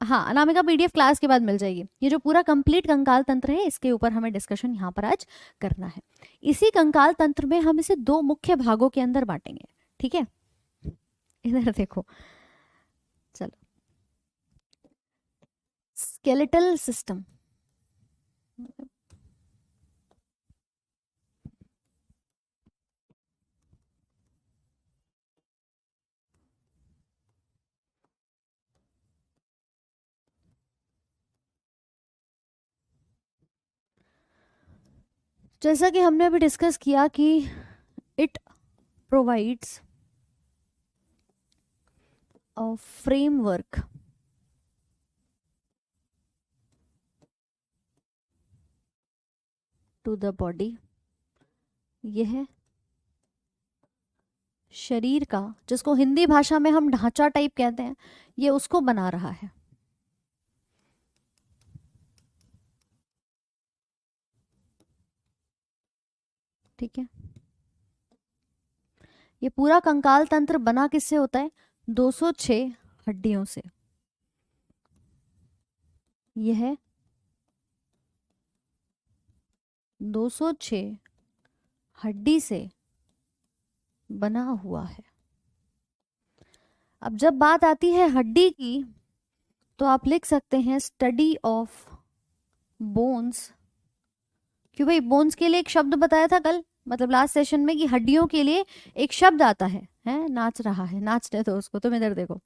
हाँ अनामिका पीडीएफ क्लास के बाद मिल जाएगी। ये जो पूरा कंप्लीट कंकाल तंत्र है, इसके ऊपर हमें डिस्कशन यहाँ पर आज करना है। इसी कंकाल तंत्र में हम इसे दो मुख्य भागों के अंदर बांटेंगे। ठीक है, इधर देखो, चलो। स्केलेटल सिस्टम, जैसा कि हमने अभी डिस्कस किया कि it provides a framework to the body. यह शरीर का, जिसको हिंदी भाषा में हम ढांचा टाइप कहते हैं, ये उसको बना रहा है। ठीक है, ये पूरा कंकाल तंत्र बना किससे होता है? 206 हड्डियों से। यह 206 हड्डी से बना हुआ है। अब जब बात आती है हड्डी की, तो आप लिख सकते हैं स्टडी ऑफ बोन्स। क्यों भाई? बोन्स के लिए एक शब्द बताया था कल, मतलब लास्ट सेशन में, कि हड्डियों के लिए एक शब्द आता है नाच रहा है, नाचने दो उसको। तुम इधर देखो,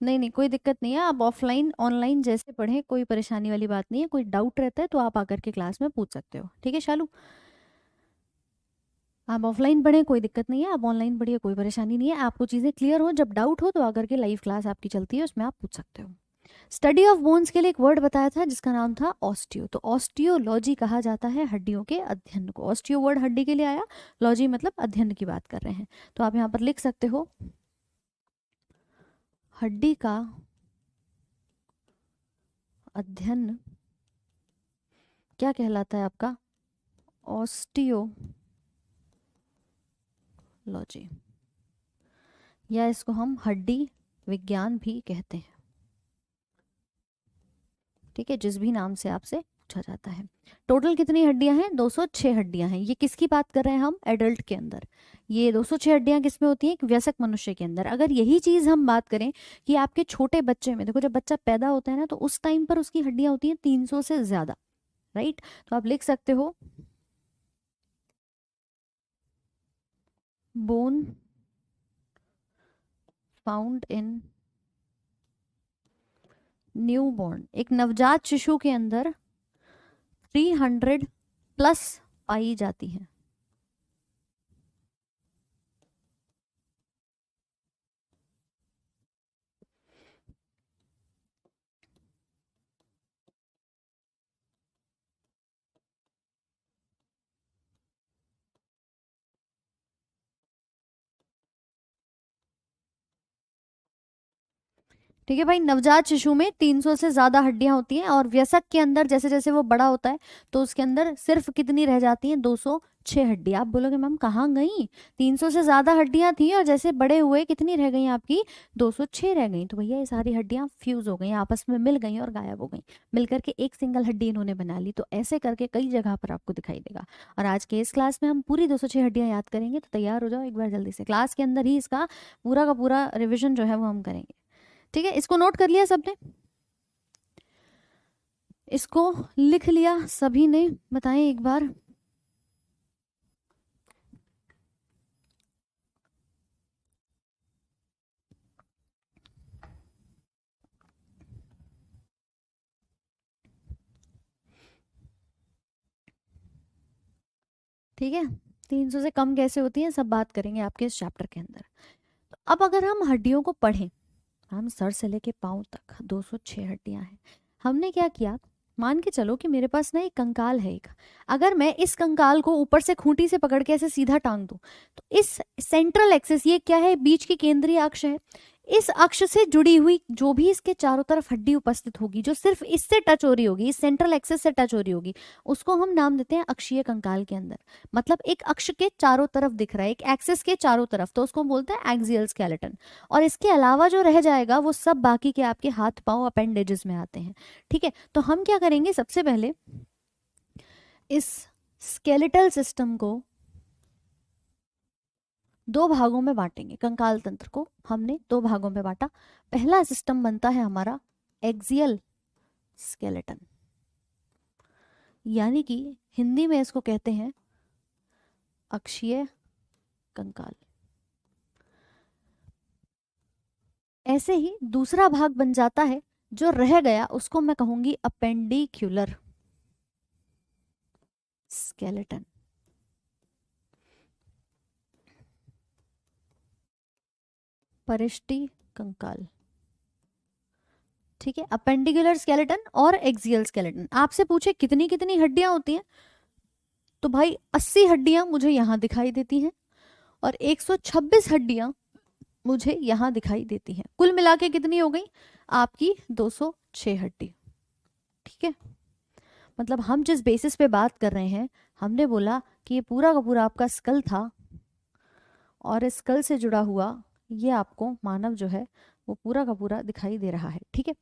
नहीं नहीं कोई दिक्कत नहीं है, आप ऑफलाइन ऑनलाइन जैसे पढ़ें, कोई परेशानी वाली बात नहीं है। कोई डाउट रहता है तो आप आकर के क्लास में पूछ सकते हो। ठीक है शालू, आप ऑफलाइन पढ़ें कोई दिक्कत नहीं है, आप ऑनलाइन पढ़िए कोई परेशानी नहीं है। आपको चीज़ें क्लियर हो, जब डाउट हो तो आकर के लाइव क्लास आपकी चलती है, उसमें आप पूछ सकते हो। स्टडी ऑफ बोन्स के लिए एक वर्ड बताया था जिसका नाम था ऑस्टियो। तो ऑस्टियोलॉजी कहा जाता है हड्डियों के अध्ययन को। ऑस्टियो वर्ड हड्डी के लिए आया, लॉजी मतलब अध्ययन की बात कर रहे हैं। तो आप यहाँ पर लिख सकते हो हड्डी का अध्ययन क्या कहलाता है आपका? ऑस्टियोलॉजी, या इसको हम हड्डी विज्ञान भी कहते हैं। ठीक है, जिस भी नाम से आपसे पूछा जाता है। टोटल कितनी हड्डियां हैं? 206 हड्डियां हैं। ये किसकी बात कर रहे हैं हम? एडल्ट के अंदर। ये 206 हड्डियां किस में होती हैं? एक वयस्क मनुष्य के अंदर। अगर यही चीज हम बात करें कि आपके छोटे बच्चे में, देखो जब बच्चा पैदा होता है ना, तो उस टाइम पर उसकी हड्डियां होती हैं 300 से ज्यादा। राइट, तो आप लिख सकते हो बोन फाउंड इन न्यूबॉर्न, एक नवजात शिशु के अंदर 300 प्लस पाई जाती है। ठीक है भाई, नवजात शिशु में 300 से ज्यादा हड्डियां होती हैं, और वयस्क के अंदर जैसे जैसे वो बड़ा होता है तो उसके अंदर सिर्फ कितनी रह जाती हैं, 206 हड्डियां। आप बोलोगे मैम कहाँ गई, 300 से ज्यादा हड्डियां थी और जैसे बड़े हुए कितनी रह गई आपकी, 206 रह गई। तो भैया ये सारी हड्डियां फ्यूज हो गई, आपस में मिल गई और गायब हो गई, मिलकर के एक सिंगल हड्डी इन्होंने बना ली। तो ऐसे करके कई जगह पर आपको दिखाई देगा। और आज के इस क्लास में हम पूरी 206 हड्डियां याद करेंगे, तो तैयार हो जाओ एक बार जल्दी से, क्लास के अंदर ही इसका पूरा का पूरा रिविजन जो है वो हम करेंगे। ठीक है, इसको नोट कर लिया सबने, इसको लिख लिया सभी ने, बताएं एक बार। ठीक है, 300 से कम कैसे होती है सब बात करेंगे आपके इस चैप्टर के अंदर। तो अब अगर हम हड्डियों को पढ़ें, हम सर से लेके पांव तक 206 हड्डियां हैं। हमने क्या किया, मान के चलो कि मेरे पास ना एक कंकाल है एक, अगर मैं इस कंकाल को ऊपर से खूंटी से पकड़ के ऐसे सीधा टांग दूं, तो इस सेंट्रल एक्सिस, ये क्या है, बीच की केंद्रीय अक्ष है, इस अक्ष से जुड़ी हुई जो भी इसके चारों तरफ हड्डी उपस्थित होगी, जो सिर्फ इससे टच हो रही होगी, इस सेंट्रल एक्सिस से टच हो रही होगी, उसको हम नाम देते हैं अक्षीय कंकाल के अंदर। मतलब एक अक्ष के चारों तरफ दिख रहा है, एक एक्सिस के चारों तरफ, तो उसको हम बोलते हैं एक्सियल स्केलेटन। और इसके अलावा जो रह जाएगा वो सब बाकी के आपके हाथ पांव अपेंडेजेस में आते हैं। ठीक है, तो हम क्या करेंगे, सबसे पहले इस स्केलेटल सिस्टम को दो भागों में बांटेंगे। कंकाल तंत्र को हमने दो भागों में बांटा। पहला सिस्टम बनता है हमारा एक्सियल स्केलेटन, यानी कि हिंदी में इसको कहते हैं अक्षीय कंकाल। ऐसे ही दूसरा भाग बन जाता है, जो रह गया उसको मैं कहूंगी अपेंडिक्यूलर स्केलेटन। परिष्टि कंकाल। ठीक है, अपेंडिकुलर स्केलेटन और एक्सियल स्केलेटन। आपसे पूछे कितनी कितनी हड्डियां होती हैं, तो भाई 80 हड्डियां मुझे यहां दिखाई देती हैं और 126 हड्डियां मुझे यहां दिखाई देती हैं। कुल मिला के कितनी हो गई आपकी, 206 हड्डी। ठीक है, मतलब हम जिस बेसिस पे बात कर रहे हैं, हमने बोला कि ये पूरा का पूरा आपका स्कल था, और इस स्कल से जुड़ा हुआ ये आपको मानव जो है वो पूरा का पूरा दिखाई दे रहा है। ठीक है,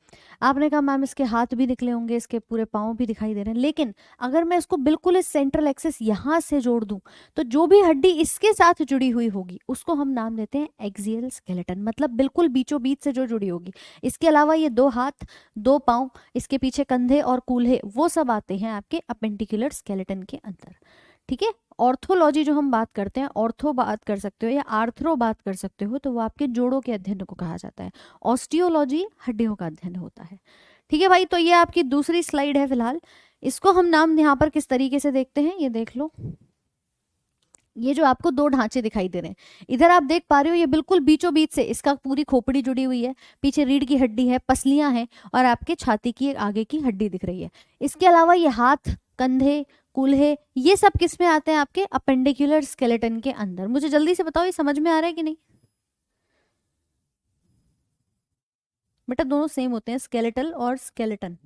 आपने कहा मैम इसके हाथ भी निकले होंगे, इसके पूरे पाँव भी दिखाई दे रहे हैं, लेकिन अगर मैं इसको बिल्कुल इस सेंट्रल एक्सिस यहाँ से जोड़ दूं, तो जो भी हड्डी इसके साथ जुड़ी हुई होगी उसको हम नाम देते हैं एक्सियल स्केलेटन। मतलब बिल्कुल बीचों बीच से जो जुड़ी होगी। इसके अलावा ये दो हाथ, दो पाँव, इसके पीछे कंधे और कूल्हे, वो सब आते हैं आपके अपेंडिकुलर स्केलेटन के अंदर। ठीक है, ऑर्थोलॉजी जो हम बात करते हैं, ऑर्थो बात कर सकते हो या आर्थ्रो बात कर सकते हो, तो वो आपके जोड़ों के अध्ययन को कहा जाता है। ऑस्टियोलॉजी हड्डियों का अध्ययन होता है। ठीक है भाई, तो ये आपकी दूसरी स्लाइड है फिलहाल। इसको हम नाम यहाँ पर किस तरीके से देखते हैं, ये देख लो। ये जो आपको दो ढांचे दिखाई दे रहे हैं, इधर आप देख पा रहे हो, ये बिल्कुल बीचों बीच से इसका पूरी खोपड़ी जुड़ी हुई है, पीछे रीढ़ की हड्डी है, पसलियां हैं, और आपके छाती की एक आगे की हड्डी दिख रही है। इसके अलावा ये हाथ, कंधे, कूल्हे, ये सब किस में आते हैं, आपके अपेंडिकुलर स्केलेटन के अंदर। मुझे जल्दी से बताओ ये समझ में आ रहा है कि नहीं। बेटा दोनों सेम होते हैं, स्केलेटल और स्केलेटन।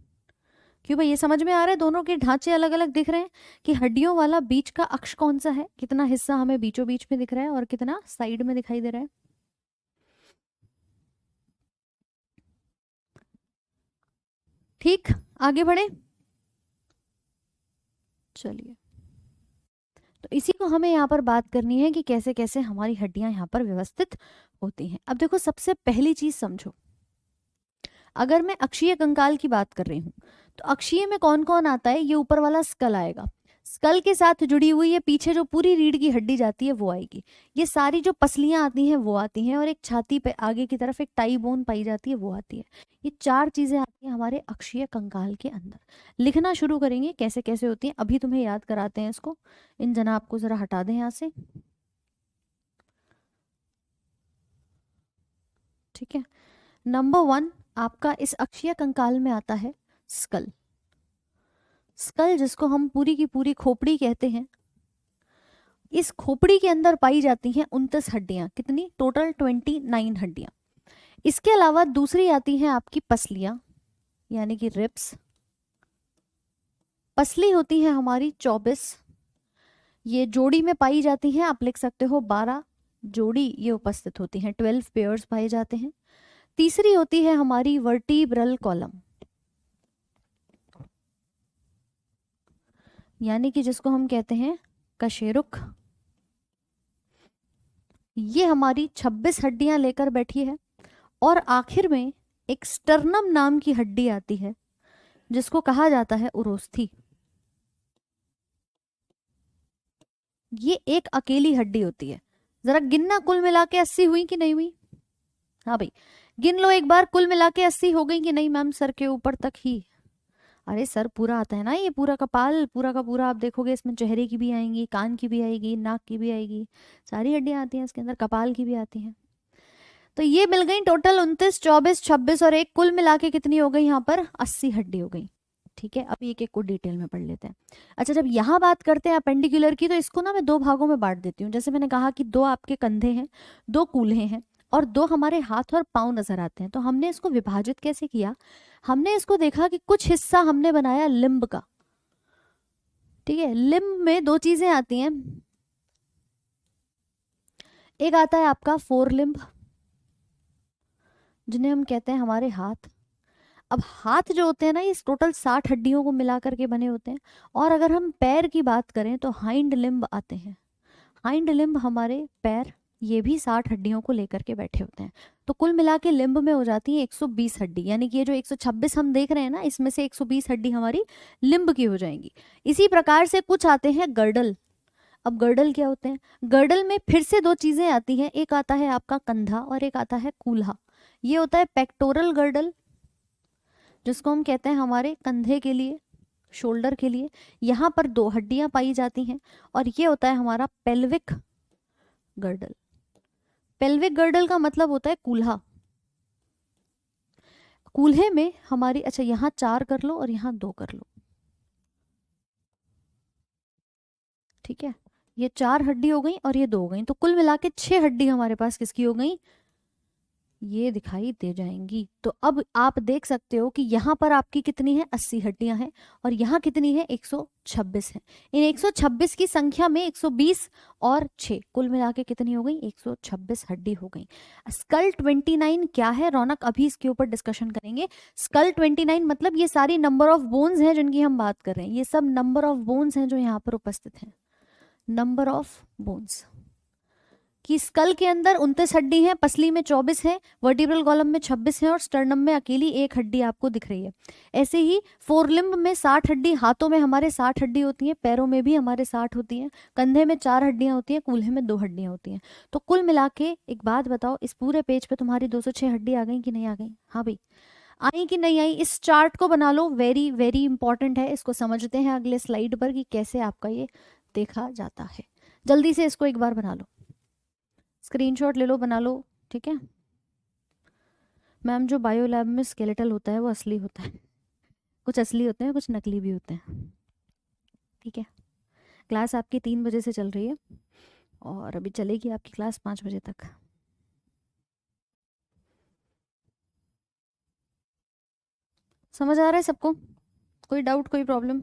क्यों भाई, ये समझ में आ रहा है, दोनों के ढांचे अलग अलग दिख रहे हैं कि हड्डियों वाला बीच का अक्ष कौन सा है, कितना हिस्सा हमें बीचों बीच में दिख रहा है और कितना साइड में दिखाई दे रहा है। ठीक, आगे बढ़े, चलिए। तो इसी को हमें यहाँ पर बात करनी है कि कैसे कैसे हमारी हड्डियां यहाँ पर व्यवस्थित होती हैं। अब देखो, सबसे पहली चीज समझो, अगर मैं अक्षीय कंकाल की बात कर रही हूँ, तो अक्षीय में कौन कौन आता है, ये ऊपर वाला स्कल आएगा। स्कल के साथ जुड़ी हुई ये पीछे जो पूरी रीढ़ की हड्डी जाती है वो आएगी। ये सारी जो पसलियां आती हैं वो आती हैं, और एक छाती पे आगे की तरफ एक टाई बोन पाई जाती है वो आती है। ये चार चीजें आती हैं हमारे अक्षीय कंकाल के अंदर। लिखना शुरू करेंगे कैसे कैसे होती हैं, अभी तुम्हें याद कराते हैं इसको। इन जनाब को जरा हटा दें यहाँ से, ठीक है। नंबर 1 आपका इस अक्षीय कंकाल में आता है स्कल। स्कल जिसको हम पूरी की पूरी खोपड़ी कहते हैं, इस खोपड़ी के अंदर पाई जाती हैं 29 हड्डियां। कितनी? टोटल 29 हड्डियां। इसके अलावा दूसरी आती हैं आपकी पसलियां, यानी कि रिब्स। पसली होती है हमारी 24, ये जोड़ी में पाई जाती हैं, आप लिख सकते हो 12 जोड़ी ये उपस्थित होती हैं, 12 पेयर्स पाए जाते हैं। तीसरी होती है हमारी वर्टिब्रल कॉलम, यानी कि जिसको हम कहते हैं कशेरुक। ये हमारी 26 हड्डियां लेकर बैठी है। और आखिर में एक स्टर्नम नाम की हड्डी आती है जिसको कहा जाता है उरोस्थी। ये एक अकेली हड्डी होती है। जरा गिनना, कुल मिला के 80 हुई कि नहीं हुई? हाँ भाई, गिन लो एक बार, कुल मिला के 80 हो गई कि नहीं मैम? सर के ऊपर तक ही। अरे सर पूरा आता है ना, ये पूरा कपाल पूरा का पूरा आप देखोगे, इसमें चेहरे की भी आएंगी, कान की भी आएगी, नाक की भी आएगी, सारी हड्डियां आती हैं इसके अंदर, कपाल की भी आती हैं। तो ये मिल गई टोटल 29, 24, 26 और एक, कुल मिला के कितनी हो गई यहाँ पर? 80 हड्डी हो गई। ठीक है, अब एक एक को डिटेल में पढ़ लेते हैं। अच्छा, जब यहाँ बात करते हैं अपेंडिकुलर की, तो इसको ना मैं दो भागों में बांट देती हूँ। जैसे मैंने कहा कि दो आपके कंधे हैं, दो कूल्हे हैं, और दो हमारे हाथ और पाँव नजर आते हैं। तो हमने इसको विभाजित कैसे किया? हमने इसको देखा कि कुछ हिस्सा हमने बनाया लिम्ब का। ठीक है, लिम्ब में दो चीजें आती हैं। एक आता है आपका फोर लिम्ब, जिन्हें हम कहते हैं हमारे हाथ। अब हाथ जो होते हैं ना, ये टोटल 60 हड्डियों को मिला करके बने होते हैं। और अगर हम पैर की बात करें तो हाइंड लिम्ब आते हैं। हाइंड लिम्ब हमारे पैर, ये भी 60 हड्डियों को लेकर के बैठे होते हैं। तो कुल मिला के लिम्ब में हो जाती है 120 हड्डी, यानी कि ये जो 126 हम देख रहे हैं ना, इसमें से 120 हड्डी हमारी लिम्ब की हो जाएंगी। इसी प्रकार से कुछ आते हैं गर्डल। अब गर्डल क्या होते हैं? गर्डल में फिर से दो चीजें आती हैं, एक आता है आपका कंधा और एक आता है कूल्हा। ये होता है पेक्टोरल गर्डल, जिसको हम कहते हैं हमारे कंधे के लिए, शोल्डर के लिए। यहाँ पर दो हड्डियां पाई जाती हैं। और ये होता है हमारा पेल्विक गर्डल। पेल्विक गर्डल का मतलब होता है कूल्हा। कूल्हे में हमारी, अच्छा यहाँ 4 कर लो और यहाँ 2 कर लो, ठीक है। ये 4 हड्डी हो गई और ये 2 हो गई, तो कुल मिला के 6 हड्डी हमारे पास किसकी हो गई? ये दिखाई दे जाएंगी। तो अब आप देख सकते हो कि यहाँ पर आपकी कितनी है? 80 हड्डियां हैं। और यहाँ कितनी है? 126 है। इन 126 की संख्या में 120 और 6, कुल मिला के कितनी हो गई? 126 हड्डी हो गई। स्कल 29 क्या है रौनक? अभी इसके ऊपर डिस्कशन करेंगे। स्कल 29 मतलब ये सारी नंबर ऑफ बोन्स हैं जिनकी हम बात कर रहे हैं। ये सब नंबर ऑफ बोन्स हैं जो यहाँ पर उपस्थित हैं। नंबर ऑफ बोन्स कि स्कल के अंदर 29 हड्डी हैं, पसली में 24 है, वर्टिब्रल कॉलम में 26 है, और स्टर्नम में अकेली एक हड्डी आपको दिख रही है। ऐसे ही फोरलिम्ब में 60 हड्डी, हाथों में हमारे 60 हड्डी होती हैं, पैरों में भी हमारे 60 होती हैं, कंधे में 4 हड्डियां होती हैं, कूल्हे में 2 हड्डियां होती हैं। तो कुल मिला के एक बात बताओ, इस पूरे पेज पे तुम्हारी 206 हड्डी आ गई कि नहीं आ गई? हाँ भाई, आई कि नहीं आई? इस चार्ट को बना लो, वेरी वेरी इंपॉर्टेंट है। इसको समझते हैं अगले स्लाइड पर कि कैसे आपका ये देखा जाता है। जल्दी से इसको एक बार बना लो, स्क्रीनशॉट ले लो, बना लो, ठीक है। मैम, जो बायो लैब में स्केलेटल होता है वो असली होता है। कुछ असली होते हैं, कुछ नकली भी होते हैं, ठीक है। क्लास आपकी 3 बजे से चल रही है और अभी चलेगी आपकी क्लास 5 बजे तक। समझ आ रहा है सबको? कोई डाउट, कोई प्रॉब्लम?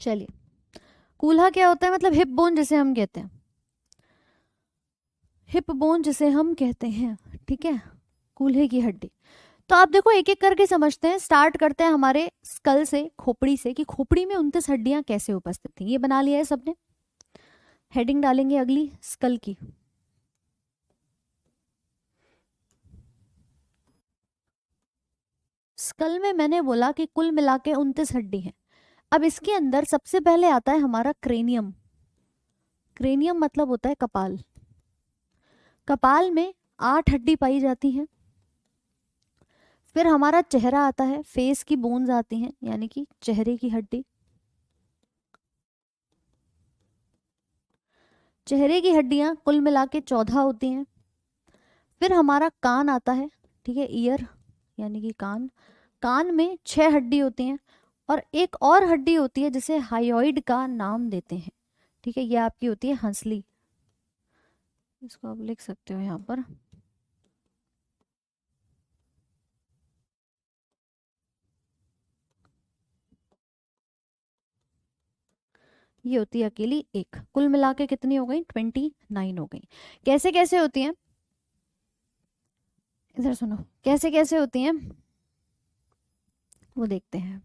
चलिए, कूल्हा क्या होता है, मतलब हिप बोन जिसे हम कहते हैं, हिप बोन जिसे हम कहते हैं, ठीक है, कूल्हे की हड्डी। तो आप देखो एक एक करके समझते हैं, स्टार्ट करते हैं हमारे स्कल से, खोपड़ी से, कि खोपड़ी में 29 हड्डियां कैसे उपस्थित थी। ये बना लिया है सबने, हेडिंग डालेंगे अगली स्कल की। स्कल में मैंने बोला कि कुल मिला के 29 हड्डी हैं। अब इसके अंदर सबसे पहले आता है हमारा क्रेनियम। क्रेनियम मतलब होता है कपाल। कपाल में 8 हड्डी पाई जाती हैं। फिर हमारा चेहरा आता है, फेस की बोन्स आती हैं, यानी कि चेहरे की हड्डी। चेहरे की हड्डियां कुल मिला के 14 होती हैं। फिर हमारा कान आता है, ठीक है, ईयर यानी कि कान। कान में 6 हड्डी होती हैं, और एक और हड्डी होती है जिसे हायोइड का नाम देते हैं, ठीक है, ये आपकी होती है हंसली। इसको आप लिख सकते हो यहाँ पर। ये होती है अकेली एक। कुल मिला के कितनी हो गई, 29 हो गई। कैसे कैसे होती हैं, इधर सुनो, कैसे कैसे होती हैं वो देखते हैं।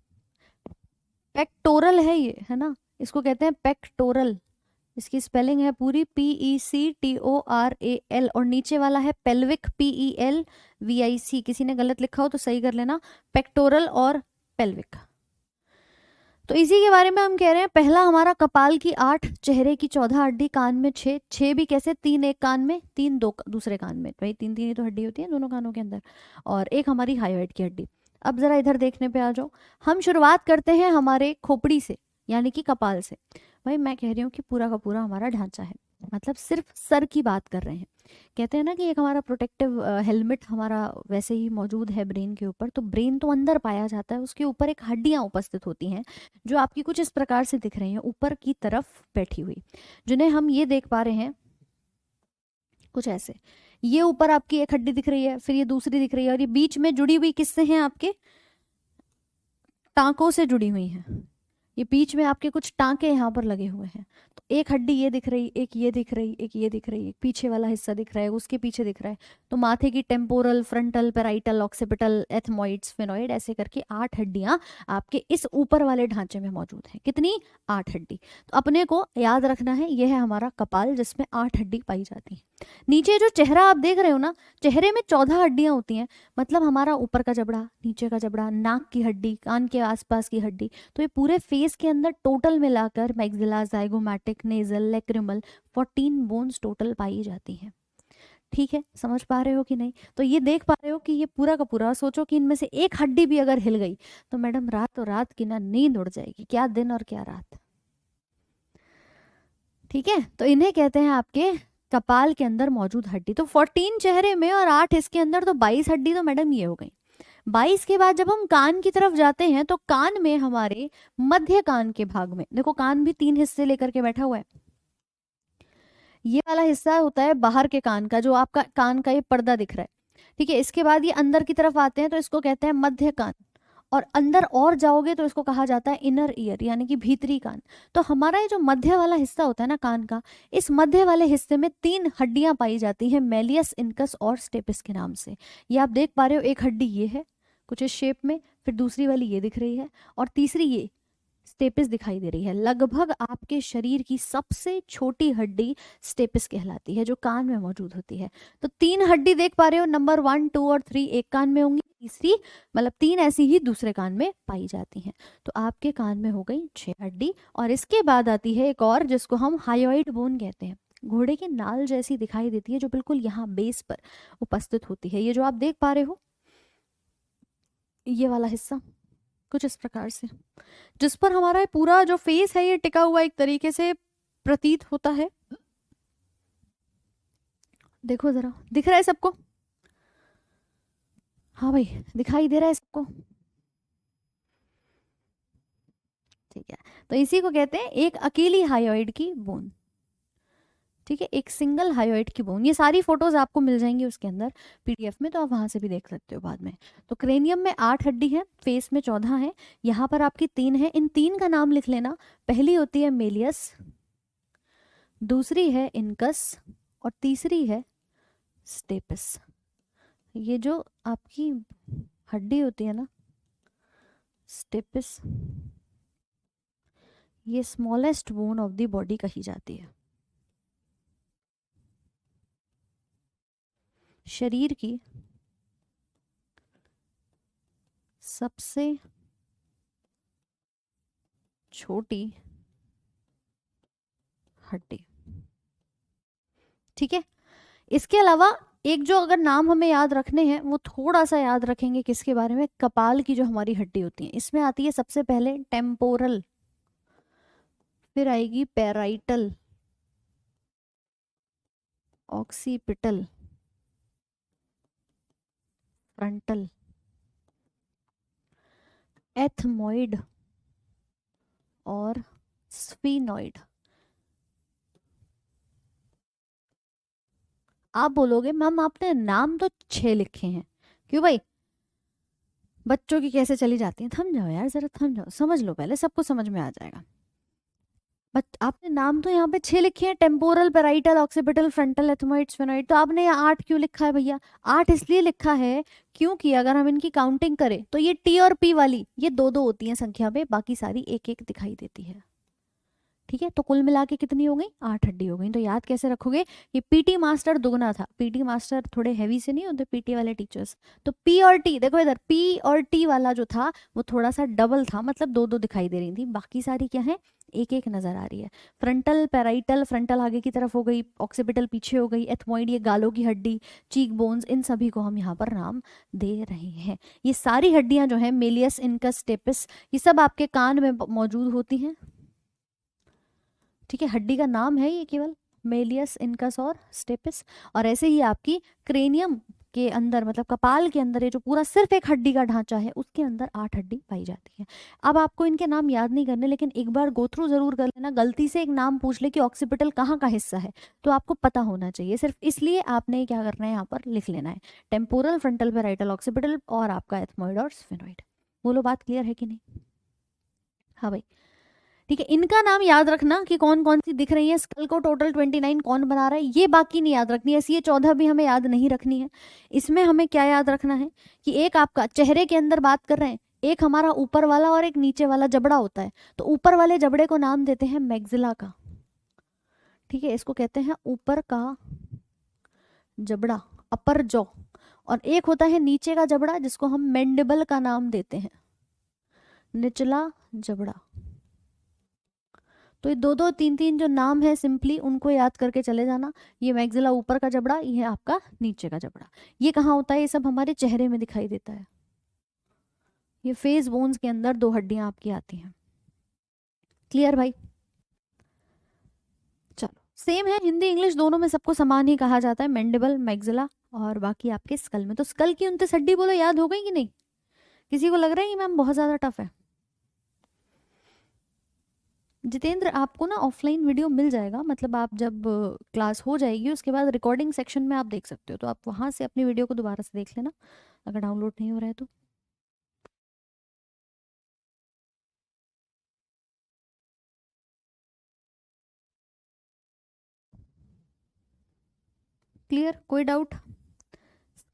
पेक्टोरल है ये, है ना, इसको कहते हैं पेक्टोरल। इसकी स्पेलिंग है पूरी PECTORAL, और नीचे वाला है पेल्विक, PELVIC। किसी ने गलत लिखा हो तो सही कर लेना, पेक्टोरल और पेल्विक। तो इसी के बारे में हम कह रहे हैं। पहला हमारा कपाल की 8, चेहरे की 14 हड्डी, कान में 6। 6 भी कैसे, 3 एक कान में, 3 दो दूसरे कान में, भाई 3 3 ही तो हड्डी होती है दोनों कानों के अंदर, और एक हमारी हाइयोइड की हड्डी। अब जरा इधर देखने पे आ जाओ। हम शुरुआत करते हैं हमारे खोपड़ी से, यानी कि कपाल से। भाई मैं कह रही हूँ कि पूरा का पूरा हमारा ढांचा है, मतलब सिर्फ सर की बात कर रहे हैं। कहते हैं ना कि एक हमारा प्रोटेक्टिव हेलमेट हमारा वैसे ही मौजूद है ब्रेन के ऊपर। तो ब्रेन तो अंदर पाया जाता है, उसके ऊपर एक हड्डियां उपस्थित होती हैं, जो आपकी कुछ इस प्रकार से दिख रही हैं ऊपर की तरफ बैठी हुई, जिन्हें हम ये देख पा रहे हैं कुछ ऐसे। ये ऊपर आपकी एक हड्डी दिख रही है, फिर ये दूसरी दिख रही है, और ये बीच में जुड़ी हुई किससे हैं, आपके टांकों से जुड़ी हुई हैं। ये बीच में आपके कुछ टांके यहाँ पर लगे हुए हैं। तो एक हड्डी ये दिख रही, एक ये दिख रही, एक ये दिख रही, एक पीछे वाला हिस्सा दिख रहा है, उसके पीछे दिख रहा है। तो माथे की temporal, frontal, parietal, occipital, ethmoids, sphenoid, ऐसे करके 8 हड्डियां आपके इस ऊपर वाले ढांचे में मौजूद हैं। कितनी, 8 हड्डी। तो अपने को याद रखना है, यह है हमारा कपाल जिसमें 8 हड्डी पाई जाती है। नीचे जो चेहरा आप देख रहे हो ना, चेहरे में 14 हड्डियां होती हैं, मतलब हमारा ऊपर का जबड़ा, नीचे का जबड़ा, नाक की हड्डी, कान के आसपास की हड्डी। तो ये पूरे फेस के अंदर टोटल मिलाकर maxilla, zygomatic, nasal, lacrimal, 14 bones total pi जाती हैं। ठीक है, समझ पा रहे हो कि नहीं? तो ये देख पा रहे हो कि ये पूरा का पूरा, सोचो कि इनमें से एक हड्डी भी अगर हिल गई तो मैडम रातों रात की ना नींद उड़ जाएगी, क्या दिन और क्या रात। ठीक है, तो इन्हें कहते हैं आपके कपाल के अंदर मौजूद हड्डी। तो 14 चेहरे में और 8 इसके अंदर, तो 22 हड्डी तो मैडम ये हो गई। 22 के बाद जब हम कान की तरफ जाते हैं, तो कान में हमारे मध्य कान के भाग में, देखो कान भी 3 हिस्से लेकर के बैठा हुआ है। ये वाला हिस्सा होता है बाहर के कान का, जो आपका कान का ये पर्दा दिख रहा है, ठीक है। इसके बाद ये अंदर की तरफ आते हैं, तो इसको कहते हैं मध्य कान। और अंदर और जाओगे तो इसको कहा जाता है इनर ईयर, यानी कि भीतरी कान। तो हमारा ये जो मध्य वाला हिस्सा होता है ना कान का, इस मध्य वाले हिस्से में 3 हड्डियां पाई जाती हैं, मेलियस, इनकस और स्टेपिस के नाम से। ये आप देख पा रहे हो, एक हड्डी ये है कुछ इस शेप में, फिर दूसरी वाली ये दिख रही है, और तीसरी ये स्टेपिस दिखाई दे रही है। लगभग आपके शरीर की सबसे छोटी हड्डी स्टेपिस कहलाती है, जो कान में मौजूद होती है। तो 3 हड्डी देख पा रहे हो, नंबर 1, 2 और 3 एक कान में होंगी, तीसरी मतलब 3 ऐसी ही दूसरे कान में पाई जाती हैं। तो आपके कान में हो गई 6 हड्डी। और इसके बाद आती है एक और, जिसको हम हायोइड बोन कहते हैं। घोड़े की नाल जैसी दिखाई देती है, जो बिल्कुल यहाँ बेस पर उपस्थित होती है। ये जो आप देख पा रहे हो, ये वाला हिस्सा कुछ इस प्रकार से, जिस पर हमारा पूरा जो फेस है ये टिका हुआ एक तरीके से प्रतीत होता है। देखो जरा, दिख रहा है सबको? हाँ भाई, दिखाई दे रहा है सबको? ठीक है, तो इसी को कहते हैं एक अकेली हायोइड की बोन। ठीक है, एक सिंगल हायोइड की बोन। ये सारी फोटोज आपको मिल जाएंगी उसके अंदर पीडीएफ में, तो आप वहां से भी देख सकते हो बाद में। तो क्रेनियम में 8 हड्डी है, फेस में 14 है, यहाँ पर आपकी 3 है। इन 3 का नाम लिख लेना। पहली होती है मेलियस, दूसरी है इनकस, और तीसरी है स्टेपिस। ये जो आपकी हड्डी होती है ना स्टेपिस, ये smallest bone of the body कही जाती है। शरीर की सबसे छोटी हड्डी। ठीक है, इसके अलावा एक जो अगर नाम हमें याद रखने हैं वो थोड़ा सा याद रखेंगे किसके बारे में, कपाल की जो हमारी हड्डी होती है, इसमें आती है सबसे पहले टेम्पोरल, फिर आएगी पैराइटल, ऑक्सीपिटल, फ्रंटल, एथमोइड और स्फीनोइड। आप बोलोगे मैम आपने नाम तो 6 लिखे हैं, क्यों भाई? बच्चों की कैसे चली जाती हैं, थम जाओ यार जरा, थम जाओ, समझ लो पहले, सबको समझ में आ जाएगा। बट आपने नाम तो यहाँ पे 6 लिखे हैं, temporal, parietal, occipital, frontal, ethmoid, sphenoid, तो आपने यहाँ 8 क्यों लिखा है भैया? 8 इसलिए लिखा है क्योंकि अगर हम इनकी काउंटिंग करें तो ये टी और पी वाली ये 2-2 होती हैं संख्या में, बाकी सारी 1-1 दिखाई देती है। ठीक है, तो कुल मिला के कितनी हो गई? 8 हड्डी हो गई। तो याद कैसे रखोगे? ये पीटी मास्टर दुगना था, पीटी मास्टर थोड़े हैवी से नहीं होते पीटी वाले टीचर्स, तो पी और टी, देखो इधर पी और टी वाला जो था वो थोड़ा सा डबल था, मतलब 2-2 दिखाई दे रही थी, बाकी सारी क्या है? 1-1 नजर आ रही है। फ्रंटल, पैराइटल, फ्रंटल आगे की तरफ हो गई, ऑक्सीपिटल पीछे हो गई, एथमोइड ये गालों की हड्डी, चीक बोन्स, इन सभी को हम यहाँ पर नाम दे रहे हैं। ये सारी हड्डियां जो है मेलियस, इनकस, स्टेपिस, ये सब आपके कान में मौजूद होती हैं। ठीक है, हड्डी का नाम है ये केवल मेलियस, इनकस और स्टेपिस। और ऐसे ही आपकी क्रेनियम के अंदर, मतलब कपाल के अंदर, ये जो पूरा सिर्फ एक हड्डी का ढांचा है उसके अंदर 8 हड्डी पाई जाती है। अब आपको इनके नाम याद नहीं करने, लेकिन एक बार गो थ्रू जरूर कर लेना। गलती से एक नाम पूछ ले कि ऑक्सीपिटल कहाँ का हिस्सा है, तो आपको पता होना चाहिए, सिर्फ इसलिए आपने क्या करना है यहाँ पर लिख लेना है, टेम्पोरल, फ्रंटल, पेराइटल, ऑक्सीपिटल और आपका एथमोइड और स्फेनोइड। बोलो बात क्लियर है कि नहीं? हाँ भाई, ठीक है, इनका नाम याद रखना कि कौन कौन सी दिख रही है। स्कल को टोटल 29 कौन बना रहा है, ये बाकी नहीं याद रखनी है, ऐसी ये 14 भी हमें याद नहीं रखनी है। इसमें हमें क्या याद रखना है कि एक आपका चेहरे के अंदर बात कर रहे हैं, एक हमारा ऊपर वाला और एक नीचे वाला जबड़ा होता है, तो ऊपर वाले जबड़े को नाम देते हैं मैग्जिला का। ठीक है, इसको कहते हैं ऊपर का जबड़ा, अपर जॉ। और एक होता है नीचे का जबड़ा जिसको हम मैंडिबल का नाम देते हैं, निचला जबड़ा। तो ये 2-2 3-3 जो नाम है सिंपली उनको याद करके चले जाना। ये मैग्जिला ऊपर का जबड़ा, ये आपका नीचे का जबड़ा। ये कहाँ होता है? ये सब हमारे चेहरे में दिखाई देता है। ये फेस बोन्स के अंदर 2 हड्डियां आपकी आती हैं। क्लियर भाई? चलो, सेम है, हिंदी इंग्लिश दोनों में सबको समान ही कहा जाता है, मैंडिबल, मैग्जिला और बाकी आपके स्कल में। तो स्कल की 29 हड्डी बोलो, याद हो गई कि नहीं? किसी को लग रहा है कि मैम बहुत ज्यादा टफ है? जितेंद्र, आपको ना ऑफलाइन वीडियो मिल जाएगा, मतलब आप जब क्लास हो जाएगी उसके बाद रिकॉर्डिंग सेक्शन में आप देख सकते हो, तो आप वहां से अपनी वीडियो को दोबारा से देख लेना अगर डाउनलोड नहीं हो रहा है तो। क्लियर? कोई डाउट?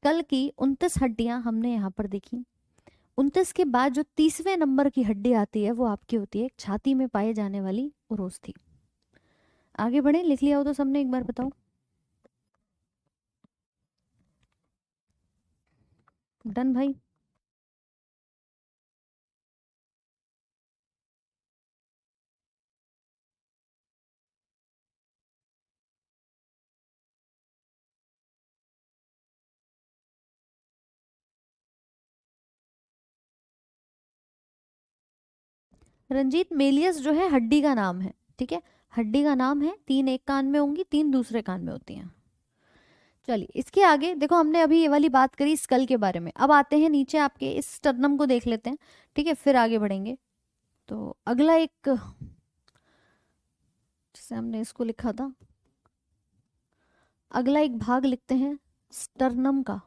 कल की 29 हड्डियां हमने यहाँ पर देखी। 29 के बाद जो 30वें नंबर की हड्डी आती है वो आपकी होती है छाती में पाए जाने वाली उरोस्थी। आगे बढ़े, लिख लिया हो तो सबने, एक बार बताओ। डन भाई? रंजीत, मेलियस जो है हड्डी का नाम है, ठीक है, हड्डी का नाम है। 3 एक कान में होंगी, 3 दूसरे कान में होती हैं। चलिए, इसके आगे देखो, हमने अभी ये वाली बात करी स्कल के बारे में, अब आते हैं नीचे आपके इस स्टर्नम को देख लेते हैं, ठीक है, फिर आगे बढ़ेंगे। तो अगला एक, जैसे हमने इसको लिखा था अगला एक भाग लिखते हैं स्टर्नम का।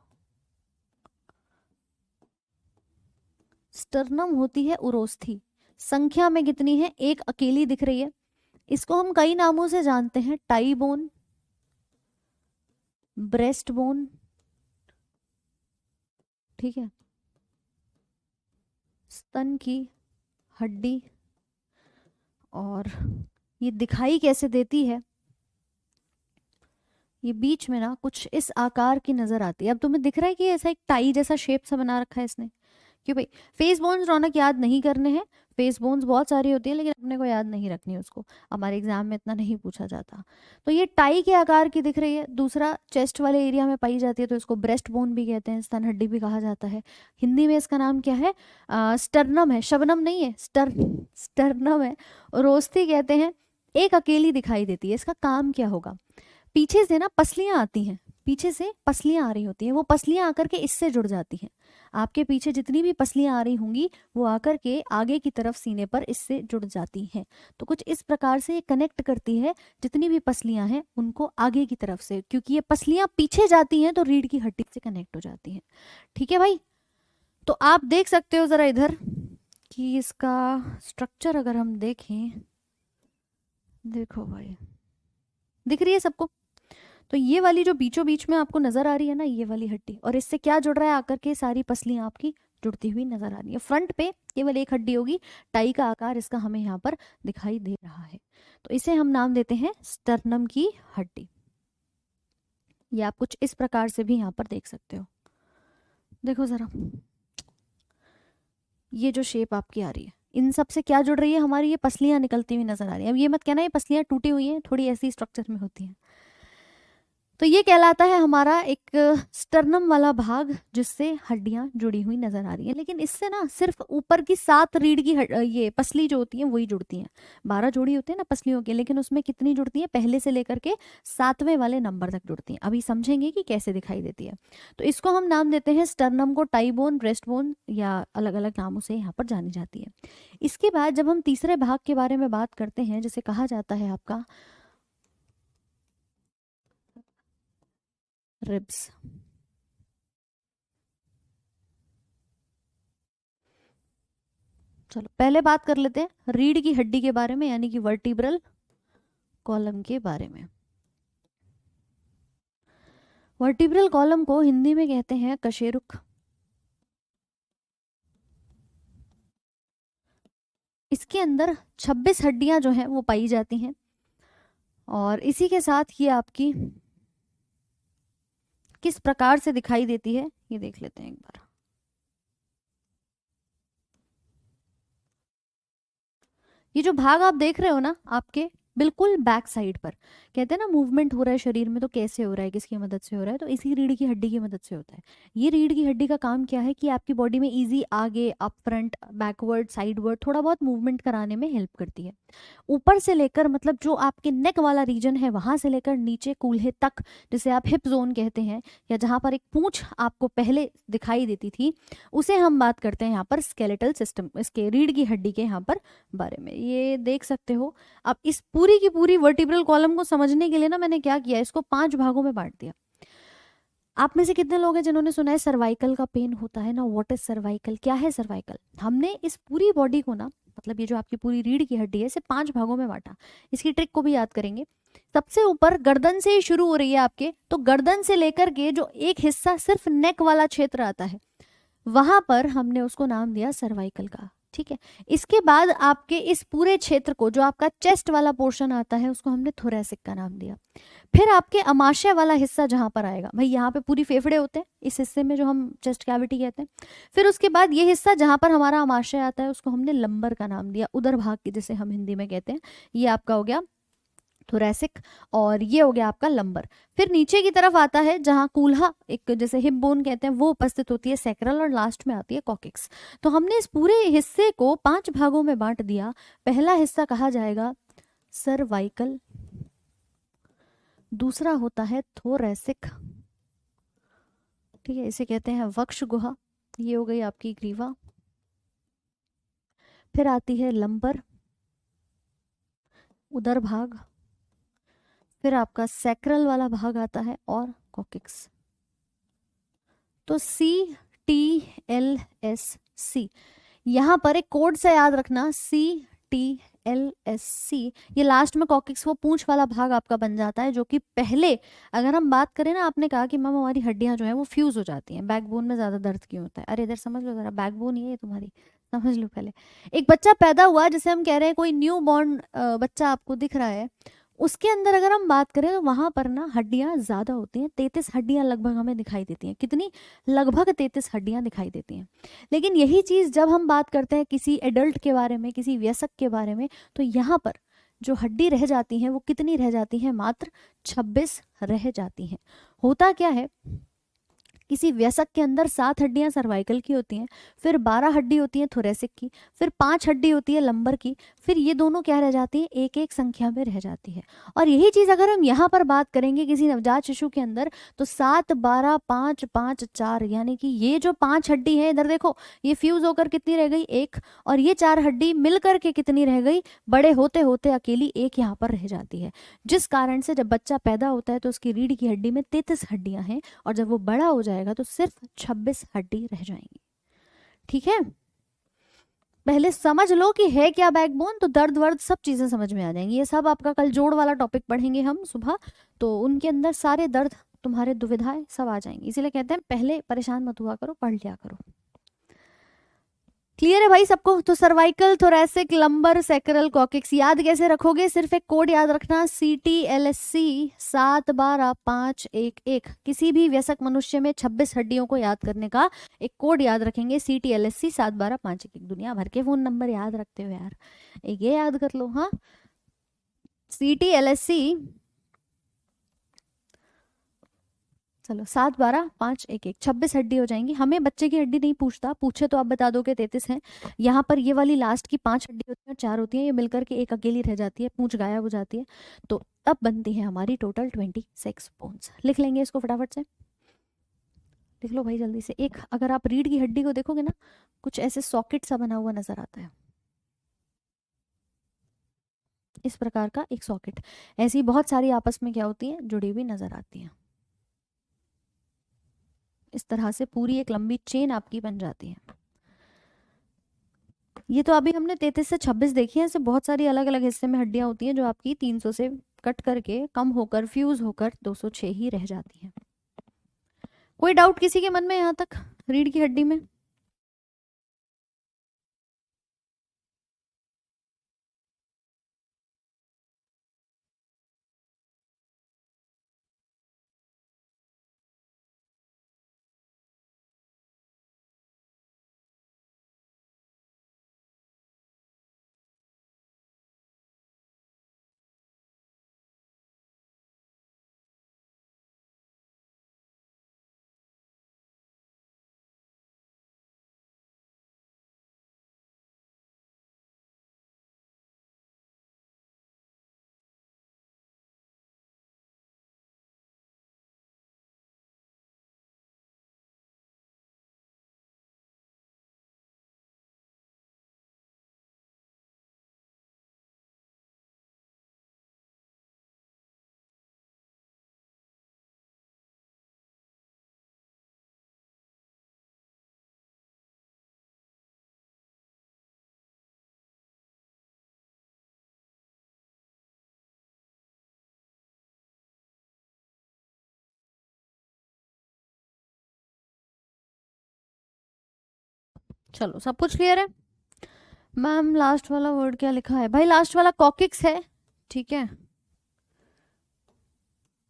स्टर्नम होती है उरोस्थी, संख्या में कितनी है, एक अकेली दिख रही है। इसको हम कई नामों से जानते हैं, टाई बोन, ब्रेस्ट बोन, ठीक है, स्तन की हड्डी। और ये दिखाई कैसे देती है, ये बीच में ना कुछ इस आकार की नजर आती है। अब तुम्हें दिख रहा है कि ऐसा एक टाई जैसा शेप सा बना रखा है इसने, क्यों भाई, फेस बोन्स रौनक याद नहीं करने हैं। फेस बोन्स बहुत सारी होती है लेकिन अपने को याद नहीं रखनी है उसको, हमारे एग्जाम में इतना नहीं पूछा जाता। तो ये टाई के आकार की दिख रही है। दूसरा, चेस्ट वाले एरिया में पाई जाती है तो इसको ब्रेस्ट बोन भी कहते हैं, स्तन हड्डी भी कहा जाता है। हिंदी में इसका नाम क्या है, स्टर्नम है, शबनम नहीं है, स्टर्नम है, रोस्ती कहते हैं। एक अकेली दिखाई देती है। इसका काम क्या होगा, पीछे से ना पसलियां आती हैं, पीछे से पसलियां आ रही होती हैं, वो पसलियां आकर के इससे जुड़ जाती हैं। आपके पीछे जितनी भी पसलियां आ रही होंगी वो आकर के आगे की तरफ सीने पर इससे जुड़ जाती हैं। तो कुछ इस प्रकार से ये कनेक्ट करती है जितनी भी पसलियां हैं उनको आगे की तरफ से, क्योंकि ये पसलियां पीछे जाती हैं तो रीढ़ की हड्डी से कनेक्ट हो जाती हैं। ठीक है भाई, तो आप देख सकते हो जरा इधर कि इसका स्ट्रक्चर अगर हम देखें, देखो भाई दिख रही है सबको। तो ये वाली जो बीचों बीच में आपको नजर आ रही है ना, ये वाली हड्डी, और इससे क्या जुड़ रहा है, आकर के सारी पसलियां आपकी जुड़ती हुई नजर आ रही है। फ्रंट पे केवल एक हड्डी होगी, टाई का आकार इसका हमें यहाँ पर दिखाई दे रहा है, तो इसे हम नाम देते हैं स्टर्नम की हड्डी। ये आप कुछ इस प्रकार से भी यहाँ पर देख सकते हो। देखो जरा, ये जो शेप आपकी आ रही है, इन सब से क्या जुड़ रही है, हमारी ये पसलियां निकलती हुई नजर आ रही है। अब ये मत कहना ये पसलियां टूटी हुई हैं, थोड़ी ऐसी स्ट्रक्चर में होती हैं। तो ये कहलाता है हमारा एक स्टर्नम वाला भाग जिससे हड्डियां जुड़ी हुई नजर आ रही हैं। लेकिन इससे ना सिर्फ ऊपर की 7 रीढ़ की ये पसली जो होती है वही जुड़ती हैं। 12 जोड़ी होते हैं ना पसलियों के, लेकिन उसमें कितनी जुड़ती है, पहले से लेकर के 7वें वाले नंबर तक जुड़ती हैं। अभी समझेंगे कि कैसे दिखाई देती है। तो इसको हम नाम देते हैं स्टर्नम को टाई बोन, ब्रेस्ट बोन या अलग अलग नामों से यहाँ पर जानी जाती है। इसके बाद जब हम तीसरे भाग के बारे में बात करते हैं, जिसे कहा जाता है आपका रिब्स। चलो पहले बात कर लेते हैं रीढ़ की हड्डी के बारे में, यानी कि वर्टिब्रल कॉलम के बारे में। वर्टिब्रल कॉलम को हिंदी में कहते हैं कशेरुक। इसके अंदर 26 हड्डियां जो हैं वो पाई जाती हैं, और इसी के साथ ये आपकी किस प्रकार से दिखाई देती है ये देख लेते हैं एक बार। ये जो भाग आप देख रहे हो ना आपके बिल्कुल बैक साइड पर, कहते हैं ना मूवमेंट हो रहा है शरीर में, तो कैसे हो रहा है, किसकी मदद से हो रहा है, तो इसी रीढ़ की हड्डी की मदद से होता है। ये रीढ़ की हड्डी का काम क्या है कि आपकी बॉडी में इजी आगे, अप, फ्रंट, बैकवर्ड, साइडवर्ड थोड़ा बहुत मूवमेंट कराने में हेल्प करती है। ऊपर से लेकर, मतलब जो आपके नेक वाला रीजन है वहां से लेकर नीचे कूल्हे तक, जिसे आप हिप जोन कहते हैं, या जहां पर एक पूंछ आपको पहले दिखाई देती थी, उसे हम बात करते हैं यहाँ पर स्केलेटल सिस्टम, इसके रीढ़ की हड्डी के यहाँ पर बारे में। ये देख सकते हो। अब इस पूरी की पूरी वर्टिब्रल कॉलम को समझने के लिए ना मैंने क्या किया, इसको 5 भागों में बांट दिया। आप में से कितने लोग हैं जिन्होंने सुना है सर्वाइकल का पेन होता है ना, व्हाट इज सर्वाइकल, क्या है सर्वाइकल। हमने इस पूरी बॉडी को ना, मतलब ये जो आपकी पूरी रीढ़ की हड्डी है, इसे 5 भागों में बांटा। इसकी ट्रिक को भी याद करेंगे। सबसे ऊपर गर्दन से ही शुरू हो रही है आपके, तो गर्दन से लेकर के जो एक हिस्सा सिर्फ नेक वाला क्षेत्र आता है, वहां पर हमने उसको नाम दिया सर्वाइकल का। ठीक है, इसके बाद आपके इस पूरे क्षेत्र को, जो आपका चेस्ट वाला पोर्शन आता है, उसको हमने थोरैसिक का नाम दिया। फिर आपके अमाशय वाला हिस्सा जहां पर आएगा, भाई यहाँ पे पूरी फेफड़े होते हैं इस हिस्से में, जो हम चेस्ट कैविटी कहते हैं। फिर उसके बाद ये हिस्सा जहां पर हमारा अमाशय आता है, उसको हमने लंबर का नाम दिया, उदर भाग की जिसे हम हिंदी में कहते हैं। ये आपका हो गया थोरैसिक, और ये हो गया आपका लंबर। फिर नीचे की तरफ आता है जहां कूल्हा, एक जैसे हिप बोन कहते हैं, वो उपस्थित होती है सैक्रल, और लास्ट में आती है कॉकिक्स। तो हमने इस पूरे हिस्से को 5 भागों में बांट दिया। पहला हिस्सा कहा जाएगा सर्वाइकल, दूसरा होता है थोरैसिक, ठीक है, इसे कहते हैं वक्ष गुहा, ये हो गई आपकी ग्रीवा। फिर आती है लंबर, उदर भाग। फिर आपका सैक्रल वाला भाग आता है और कॉकिक्स। तो CTLSC, यहाँ पर एक कोड से याद रखना, CTLSC, ये लास्ट में कॉकिक्स वो पूंछ वाला भाग आपका बन जाता है, जो कि पहले अगर हम बात करें ना, आपने कहा कि मैम हमारी हड्डियां जो है वो फ्यूज हो जाती हैं, बैकबोन में ज्यादा दर्द क्यों होता है? अरे इधर समझ लो जरा, बैकबोन ये है तुम्हारी, समझ लो पहले। एक बच्चा पैदा हुआ, जैसे हम कह रहे हैं कोई न्यू बॉर्न बच्चा आपको दिख रहा है, उसके अंदर अगर हम बात करें तो वहां पर ना हड्डियां ज्यादा होती हैं, 33 हड्डियां लगभग हमें दिखाई देती हैं। कितनी? लगभग 33 हड्डियां दिखाई देती हैं। लेकिन यही चीज जब हम बात करते हैं किसी एडल्ट के बारे में, किसी वयस्क के बारे में, तो यहाँ पर जो हड्डी रह जाती हैं वो कितनी रह जाती हैं? मात्र 26 रह जाती हैं। होता क्या है, किसी वयस्क के अंदर 7 हड्डियां सर्वाइकल की होती हैं, फिर 12 हड्डी होती है थोरेसिक की, फिर 5 हड्डी होती है लंबर की, फिर ये दोनों क्या रह जाती है? एक एक संख्या में रह जाती है। और यही चीज अगर हम यहाँ पर बात करेंगे किसी नवजात शिशु के अंदर, तो 7 12 5 5 4, यानी कि ये जो 5 हड्डी है, इधर देखो, ये फ्यूज होकर कितनी रह गई? एक। और ये 4 हड्डी मिलकर के कितनी रह गई? बड़े होते होते अकेली एक यहाँ पर रह जाती है। जिस कारण से जब बच्चा पैदा होता है तो उसकी रीढ़ की हड्डी में 33 हड्डियां हैं, और जब वो बड़ा हो जाएगा तो सिर्फ 26 हड्डी रह जाएंगी। ठीक है, पहले समझ लो कि है क्या बैकबोन, तो दर्द वर्द सब चीजें समझ में आ जाएंगी। ये सब आपका कल जोड़ वाला टॉपिक पढ़ेंगे हम सुबह, तो उनके अंदर सारे दर्द, तुम्हारे दुविधाएं सब आ जाएंगी। इसीलिए कहते हैं पहले परेशान मत हुआ करो, पढ़ लिया करो। क्लियर है भाई सबको? तो cervical, thoracic, lumbar, sacral, coccyx याद कैसे रखोगे? सिर्फ एक कोड याद रखना, CTLSC 7 12 5 1 1। किसी भी वयस्क मनुष्य में 26 हड्डियों को याद करने का एक कोड याद रखेंगे, CTLSC 7 12 5 1 1। दुनिया भर के फोन नंबर याद रखते हो यार, एक ये याद कर लो। हाँ, CTLSC, चलो 7 12 5 1 1, 26 हड्डी हो जाएंगी। हमें बच्चे की हड्डी नहीं पूछता, पूछे तो आप बता दो कि 33 है। यहाँ पर ये वाली लास्ट की 5 हड्डी होती है, 4 होती है, ये मिलकर के एक अकेली रह जाती है, पूंछ गायब हो जाती है। तो तब बनती है हमारी टोटल 26 बोन्स। लिख लेंगे इसको फटाफट से, लिख लो भाई जल्दी से। एक अगर आप रीढ़ की हड्डी को देखोगे ना, कुछ ऐसे सॉकेट सा बना हुआ नजर आता है, इस प्रकार का एक सॉकेट। ऐसी बहुत सारी आपस में क्या होती है? जुड़ी हुई नजर आती है। इस तरह से पूरी एक लंबी चेन आपकी बन जाती है। ये तो अभी हमने 33 से 26 देखी है, ऐसे बहुत सारी अलग अलग हिस्से में हड्डियां होती हैं जो आपकी 300 से कट करके कम होकर फ्यूज होकर 206 ही रह जाती हैं। कोई डाउट किसी के मन में यहाँ तक रीढ़ की हड्डी में? चलो सब कुछ क्लियर है? मैम लास्ट वाला वर्ड क्या लिखा है भाई? लास्ट वाला कॉकिक्स है, ठीक है,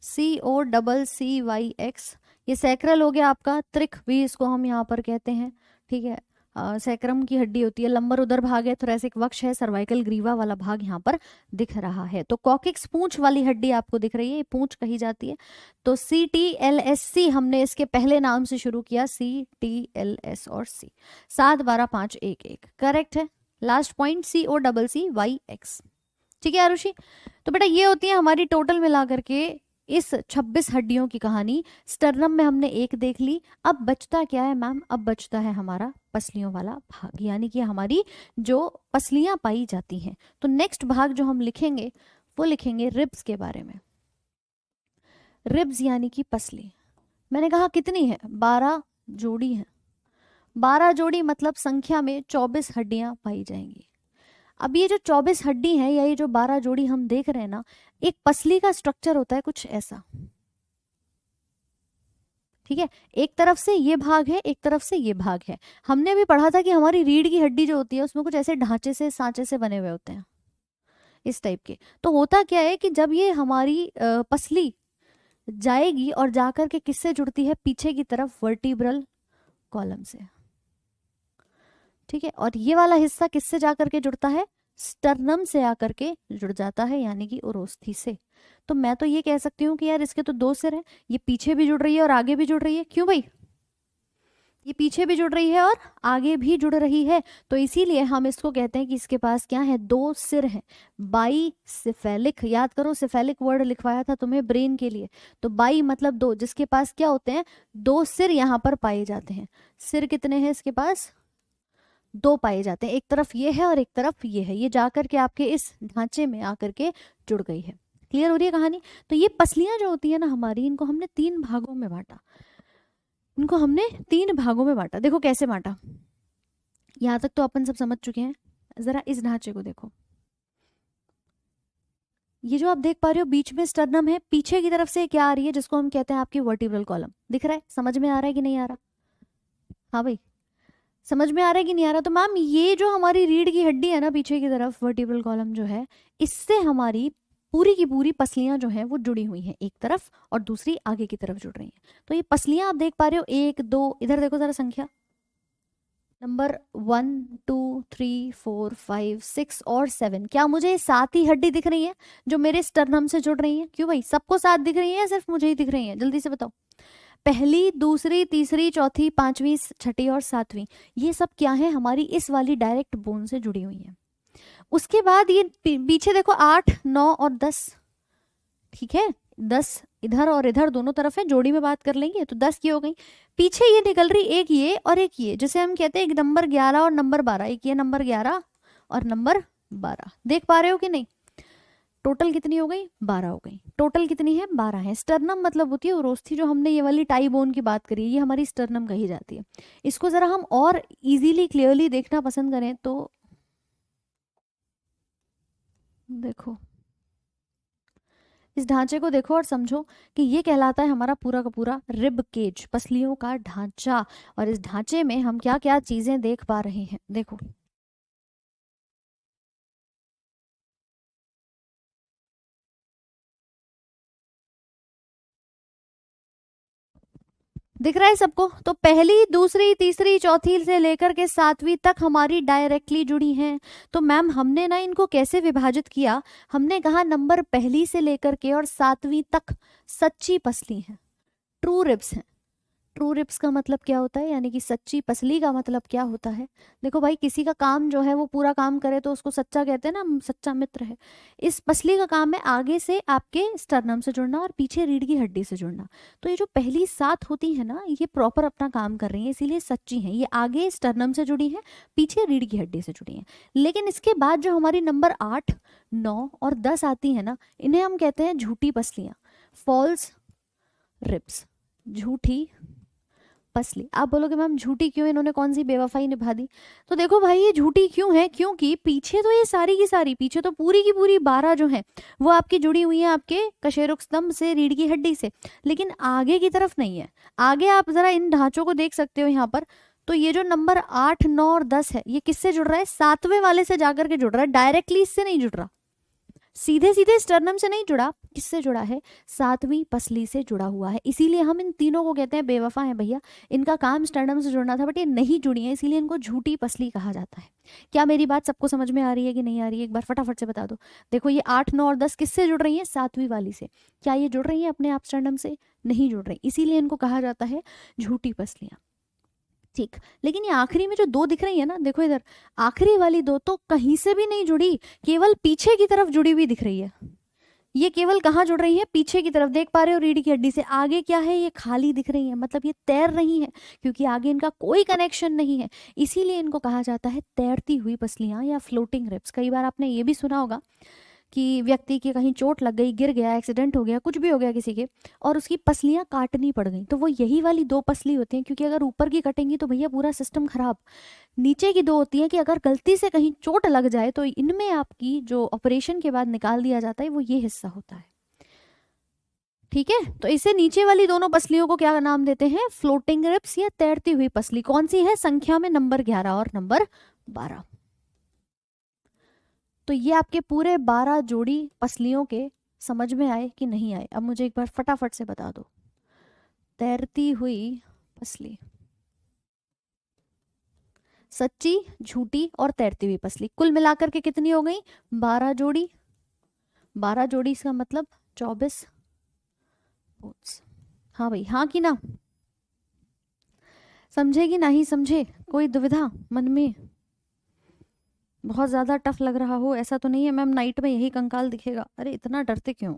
COCCYX। ये सैक्रल हो गया आपका, त्रिक भी इसको हम यहाँ पर कहते हैं, ठीक है। सैक्रम की हड्डी होती है, लंबर उधर भाग है, थोरैसिक वक्ष है, सर्वाइकल ग्रीवा वाला भाग यहाँ पर दिख रहा है। तो कॉकिक्स पूंछ वाली हड्डी आपको दिख रही है, ये पूंछ कही जाती है। तो CTLSC हमने इसके पहले नाम से शुरू किया, CTLS और C, 7 12 5 1 1 करेक्ट है। लास्ट पॉइंट COCCYX, ठीक है आरुषि? तो बेटा ये होती है हमारी टोटल मिला करके इस 26 हड्डियों की कहानी। स्टर्नम में हमने एक देख ली, अब बचता क्या है मैम? अब बचता है हमारा पसलियों वाला भाग, यानी कि हमारी जो पसलियां पाई जाती हैं। तो नेक्स्ट भाग जो हम लिखेंगे वो लिखेंगे रिब्स के बारे में। रिब्स यानी कि पसली। मैंने कहा कितनी है, 12 जोड़ी है। 12 जोड़ी मतलब संख्या में 24 हड्डियां पाई जाएंगी। अब ये जो 24 हड्डी है या ये जो 12 जोड़ी हम देख रहे हैं ना, एक पसली का स्ट्रक्चर होता है कुछ ऐसा, ठीक है। एक तरफ से ये भाग है, एक तरफ से ये भाग है। हमने अभी पढ़ा था कि हमारी रीढ़ की हड्डी जो होती है उसमें कुछ ऐसे ढांचे से सांचे से बने हुए होते हैं, इस टाइप के। तो होता क्या है कि जब ये हमारी पसली जाएगी और जाकर के किससे जुड़ती है, पीछे की तरफ वर्टिब्रल कॉलम से, ठीक है। और ये वाला हिस्सा किससे जाकर के जुड़ता है, स्टर्नम से आकर के जुड़ जाता है, यानी कि उरोस्थी से। तो मैं तो ये कह सकती हूँ कि यार इसके तो 2 सिर हैं, ये पीछे भी जुड़ रही है और आगे भी जुड़ रही है। क्यों भाई, ये पीछे भी जुड़ रही है और आगे भी जुड़ रही है, तो इसीलिए हम इसको कहते हैं कि इसके पास क्या है, 2 सिर हैं। बाई सिफेलिक, याद करो सिफेलिक वर्ड लिखवाया था तुम्हें ब्रेन के लिए, तो बाई मतलब 2, जिसके पास क्या होते हैं, 2 सिर यहाँ पर पाए जाते हैं। सिर कितने हैं इसके पास, 2 पाए जाते हैं। एक तरफ ये है और एक तरफ ये है, ये जाकर के आपके इस ढांचे में आकर के जुड़ गई है। क्लियर हो रही है कहानी। तो ये पसलियां जो होती है ना हमारी, इनको हमने 3 भागों में बांटा। इनको हमने 3 भागों में बांटा। देखो कैसे बांटा, यहां तक तो अपन सब समझ चुके हैं। जरा इस ढांचे को देखो, ये जो आप देख पा रहे हो बीच में स्टर्नम है, पीछे की तरफ से क्या आ रही है, जिसको हम कहते हैं आपकी वर्टिब्रल कॉलम। दिख रहा है, समझ में आ रहा है कि नहीं आ रहा, हाँ भाई समझ में आ रहा है कि नहीं आ रहा। तो मैम ये जो हमारी रीढ़ की हड्डी है ना पीछे की तरफ, वर्टिब्रल कॉलम जो है, इससे हमारी पूरी की पूरी पसलियां जो हैं वो जुड़ी हुई हैं, एक तरफ और दूसरी आगे की तरफ जुड़ रही हैं। तो ये पसलियां आप देख पा रहे हो, 1 2, इधर देखो जरा संख्या, नंबर 1 2 3 4 5 6 और 7। क्या मुझे 7 ही हड्डी दिख रही है जो मेरे स्टर्नम से जुड़ रही है? क्यों भाई, सबको 7 दिख रही है या सिर्फ मुझे ही दिख रही है, जल्दी से बताओ। पहली, दूसरी, तीसरी, चौथी, पांचवी, छठी और सातवीं, ये सब क्या है, हमारी इस वाली डायरेक्ट बोन से जुड़ी हुई है। उसके बाद ये पीछे देखो 8 9 और 10, ठीक है। 10 इधर और इधर दोनों तरफ है, जोड़ी में बात कर लेंगे तो 10 की हो गई। पीछे ये निकल रही एक ये और एक ये, जिसे हम कहते हैं एक नंबर 11 और नंबर 12, एक ये नंबर 11 और नंबर 12। देख पा रहे हो कि नहीं, टोटल कितनी हो गई, 12 हो गई। टोटल कितनी है, 12 है। स्टर्नम मतलब होती है उरोस्थी, जो हमने ये वाली टाई बोन की बात करी, ये हमारी स्टर्नम कही जाती है। इसको जरा हम और इजीली क्लियरली देखना पसंद करें तो देखो, इस ढांचे को देखो और समझो कि ये कहलाता है हमारा पूरा का पूरा रिब केज, पसलियों का ढांचा। और इस ढांचे में हम क्या क्या चीजें देख पा रहे हैं, देखो दिख रहा है सबको। तो पहली, दूसरी, तीसरी, चौथी से लेकर के 7वीं तक हमारी डायरेक्टली जुड़ी हैं। तो मैम हमने ना इनको कैसे विभाजित किया, हमने कहा नंबर पहली से लेकर के और 7वीं तक सच्ची पसली है, ट्रू रिब्स हैं। ट्रू रिप्स का मतलब क्या होता है, यानी कि सच्ची पसली का मतलब क्या होता है। देखो भाई, किसी का काम जो है वो पूरा काम करे तो उसको सच्चा कहते हैं ना, सच्चा मित्र है। इस पसली का काम है आगे से आपके स्टर्नम से जुड़ना और पीछे रीढ़ की हड्डी से जुड़ना। तो ये जो पहली 7 होती है ना, ये प्रॉपर अपना काम कर रही है, इसीलिए सच्ची हैं। ये आगे स्टर्नम से जुड़ी है, पीछे रीढ़ की हड्डी से जुड़ी है। लेकिन इसके बाद जो हमारी नंबर 8 9 और 10 आती है ना, इन्हें हम कहते हैं झूठी पसलियां, फॉल्स रिब्स, झूठी पसली। आप बोलोगे मैम झूठी क्यों, इन्होंने कौन सी बेवफाई निभा दी। तो देखो भाई ये झूठी क्यों है, क्योंकि पीछे तो ये सारी की सारी, पीछे तो पूरी की पूरी 12 जो है वो आपकी जुड़ी हुई है आपके कशेरुक स्तंभ से, रीढ़ की हड्डी से, लेकिन आगे की तरफ नहीं है। आगे आप जरा इन ढांचों को देख सकते हो यहाँ पर। तो ये जो नंबर 8 9 और 10 है, ये किससे जुड़ रहा है, 7वें वाले से जाकर के जुड़ रहा है, डायरेक्टली इससे नहीं जुड़ रहा, सीधे सीधे स्टर्नम से नहीं जुड़ा। किससे जुड़ा है, 7वीं पसली से जुड़ा हुआ है। इसीलिए हम इन तीनों को कहते हैं बेवफा है भैया, इनका काम स्टर्नम से जुड़ना था बट ये नहीं जुड़ी है, इसीलिए इनको झूठी पसली कहा जाता है। क्या मेरी बात सबको समझ में आ रही है कि नहीं आ रही है, एक बार फटाफट से बता दो। देखो ये 8 9 और 10 किससे जुड़ रही है, 7वीं वाली से। क्या ये जुड़ रही है अपने आप स्टर्नम से, नहीं जुड़ रही, इसीलिए इनको कहा जाता है झूठी पसलियां। ठीक, लेकिन ये आखिरी में जो 2 दिख रही है ना, देखो इधर आखिरी वाली 2 तो कहीं से भी नहीं जुड़ी, केवल पीछे की तरफ जुड़ी हुई दिख रही है। ये केवल कहाँ जुड़ रही है, पीछे की तरफ। देख पा रहे हो रीढ़ की हड्डी से। आगे क्या है, ये खाली दिख रही है, मतलब ये तैर रही है, क्योंकि आगे इनका कोई कनेक्शन नहीं है, इसीलिए इनको कहा जाता है तैरती हुई पसलियां या फ्लोटिंग रिब्स। कई बार आपने ये भी सुना होगा कि व्यक्ति की कहीं चोट लग गई, गिर गया, एक्सीडेंट हो गया, कुछ भी हो गया किसी के, और उसकी पसलियां काटनी पड़ गई, तो वो यही वाली दो पसली होती हैं, क्योंकि अगर ऊपर की कटेंगी तो भैया पूरा सिस्टम खराब। नीचे की दो होती हैं कि अगर गलती से कहीं चोट लग जाए तो इनमें आपकी जो ऑपरेशन के बाद निकाल दिया जाता है वो ये हिस्सा होता है। ठीक है, तो इसे नीचे वाली दोनों पसलियों को क्या नाम देते हैं? फ्लोटिंग रिब्स या तैरती हुई पसली। कौन सी है? संख्या में नंबर 11 और नंबर 12। तो ये आपके पूरे 12 जोड़ी पसलियों के समझ में आए कि नहीं आए? अब मुझे एक बार फटाफट से बता दो। तैरती हुई पसली, सच्ची, झूठी और तैरती हुई पसली, कुल मिलाकर के कितनी हो गई? 12 जोड़ी। 12 जोड़ी इसका मतलब 24 बोट्स। हाँ भाई, हाँ कि ना? समझे कि नहीं समझे? कोई दुविधा मन में? बहुत ज्यादा टफ लग रहा हो ऐसा तो नहीं है? मैम नाइट में यही कंकाल दिखेगा। अरे इतना डरते क्यों?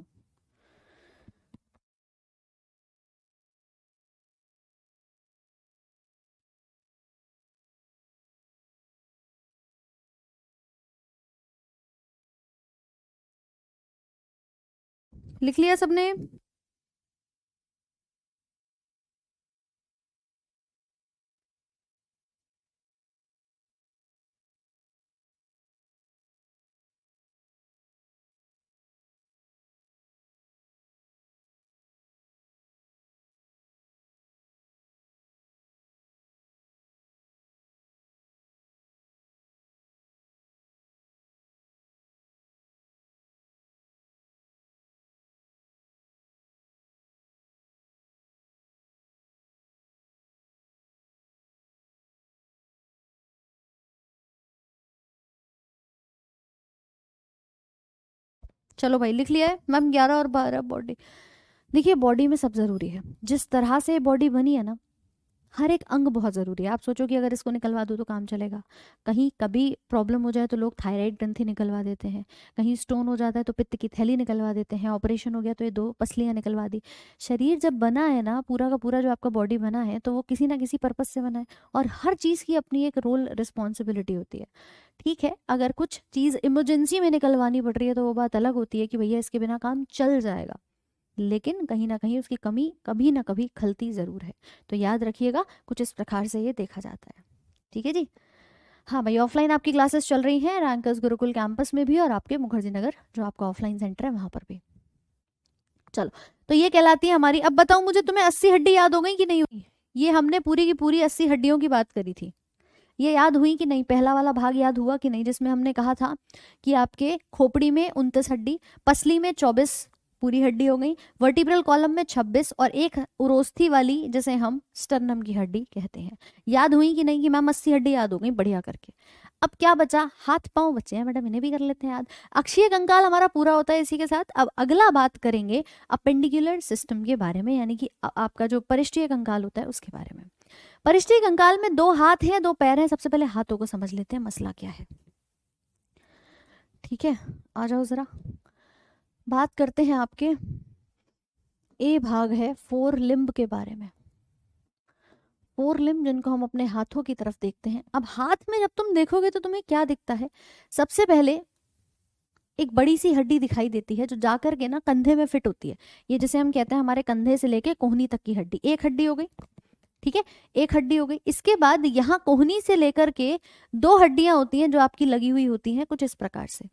लिख लिया सबने? चलो भाई लिख लिया है मैम। 11 और 12 बॉडी। देखिए बॉडी में सब जरूरी है, जिस तरह से बॉडी बनी है ना, हर एक अंग बहुत ज़रूरी है। आप सोचो कि अगर इसको निकलवा दो तो काम चलेगा? कहीं कभी प्रॉब्लम हो जाए तो लोग थायराइड ग्रंथि निकलवा देते हैं, कहीं स्टोन हो जाता है तो पित्त की थैली निकलवा देते हैं, ऑपरेशन हो गया तो ये दो पसलियां निकलवा दी। शरीर जब बना है ना, पूरा का पूरा जो आपका बॉडी बना है, तो वो किसी ना किसी पर्पज से बना है, और हर चीज़ की अपनी एक रोल रिस्पॉन्सिबिलिटी होती है। ठीक है, अगर कुछ चीज़ इमरजेंसी में निकलवानी पड़ रही है तो वो बात अलग होती है कि भैया इसके बिना काम चल जाएगा, लेकिन कहीं ना कहीं उसकी कमी कभी ना कभी खलती ज़रूर है। तो याद रखिएगा, कुछ इस प्रकार से ये देखा जाता है। ठीक है जी। हाँ भाई, ऑफलाइन आपकी क्लासेस चल रही हैं रैंकर्स गुरुकुल कैंपस में भी, और आपके मुखर्जी नगर जो आपका ऑफलाइन सेंटर है वहां पर भी। चलो, तो ये कहलाती है हमारी। अब बताओ मुझे, तुम्हें 80 हड्डी याद हो गई कि नहीं हुई? ये हमने पूरी की पूरी 80 हड्डियों की बात करी थी। ये याद हुई कि नहीं? पहला वाला भाग याद हुआ कि नहीं, जिसमें हमने कहा था कि आपके खोपड़ी में 29 हड्डी, पसली में 24 पूरी हड्डी हो गई, वर्टिब्रल कॉलम में 26, और एक उरोस्थी वाली जिसे हम स्टर्नम की हड्डी कहते हैं। याद हुई कि नहीं? कि मैम 80 हड्डी याद हो गई, बढ़िया करके। अब क्या बचा? हाथ पांव बचे हैं मैडम, इन्हें भी कर लेते हैं याद। अक्षीय कंकाल हमारा पूरा होता है इसी के साथ। अब अगला बात करेंगे अपेंडिकुलर सिस्टम के बारे में, यानी कि आपका जो परिष्ठीय कंकाल होता है उसके बारे में। परिष्ठीय कंकाल में 2 हाथ हैं, 2 पैर हैं। सबसे पहले हाथों को समझ लेते हैं, मसला क्या है। ठीक है, आ जाओ जरा बात करते हैं आपके ए भाग है फोर लिम्ब के बारे में। फोर लिम्ब जिनको हम अपने हाथों की तरफ देखते हैं। अब हाथ में जब तुम देखोगे तो तुम्हें क्या दिखता है? सबसे पहले एक बड़ी सी हड्डी दिखाई देती है जो जाकर के ना कंधे में फिट होती है। ये जिसे हम कहते हैं हमारे कंधे से लेके कोहनी तक की हड्डी, एक हड्डी हो गई। ठीक है, एक हड्डी हो गई। इसके बाद यहाँ कोहनी से लेकर के 2 हड्डियां होती हैं जो आपकी लगी हुई होती हैं कुछ इस प्रकार से,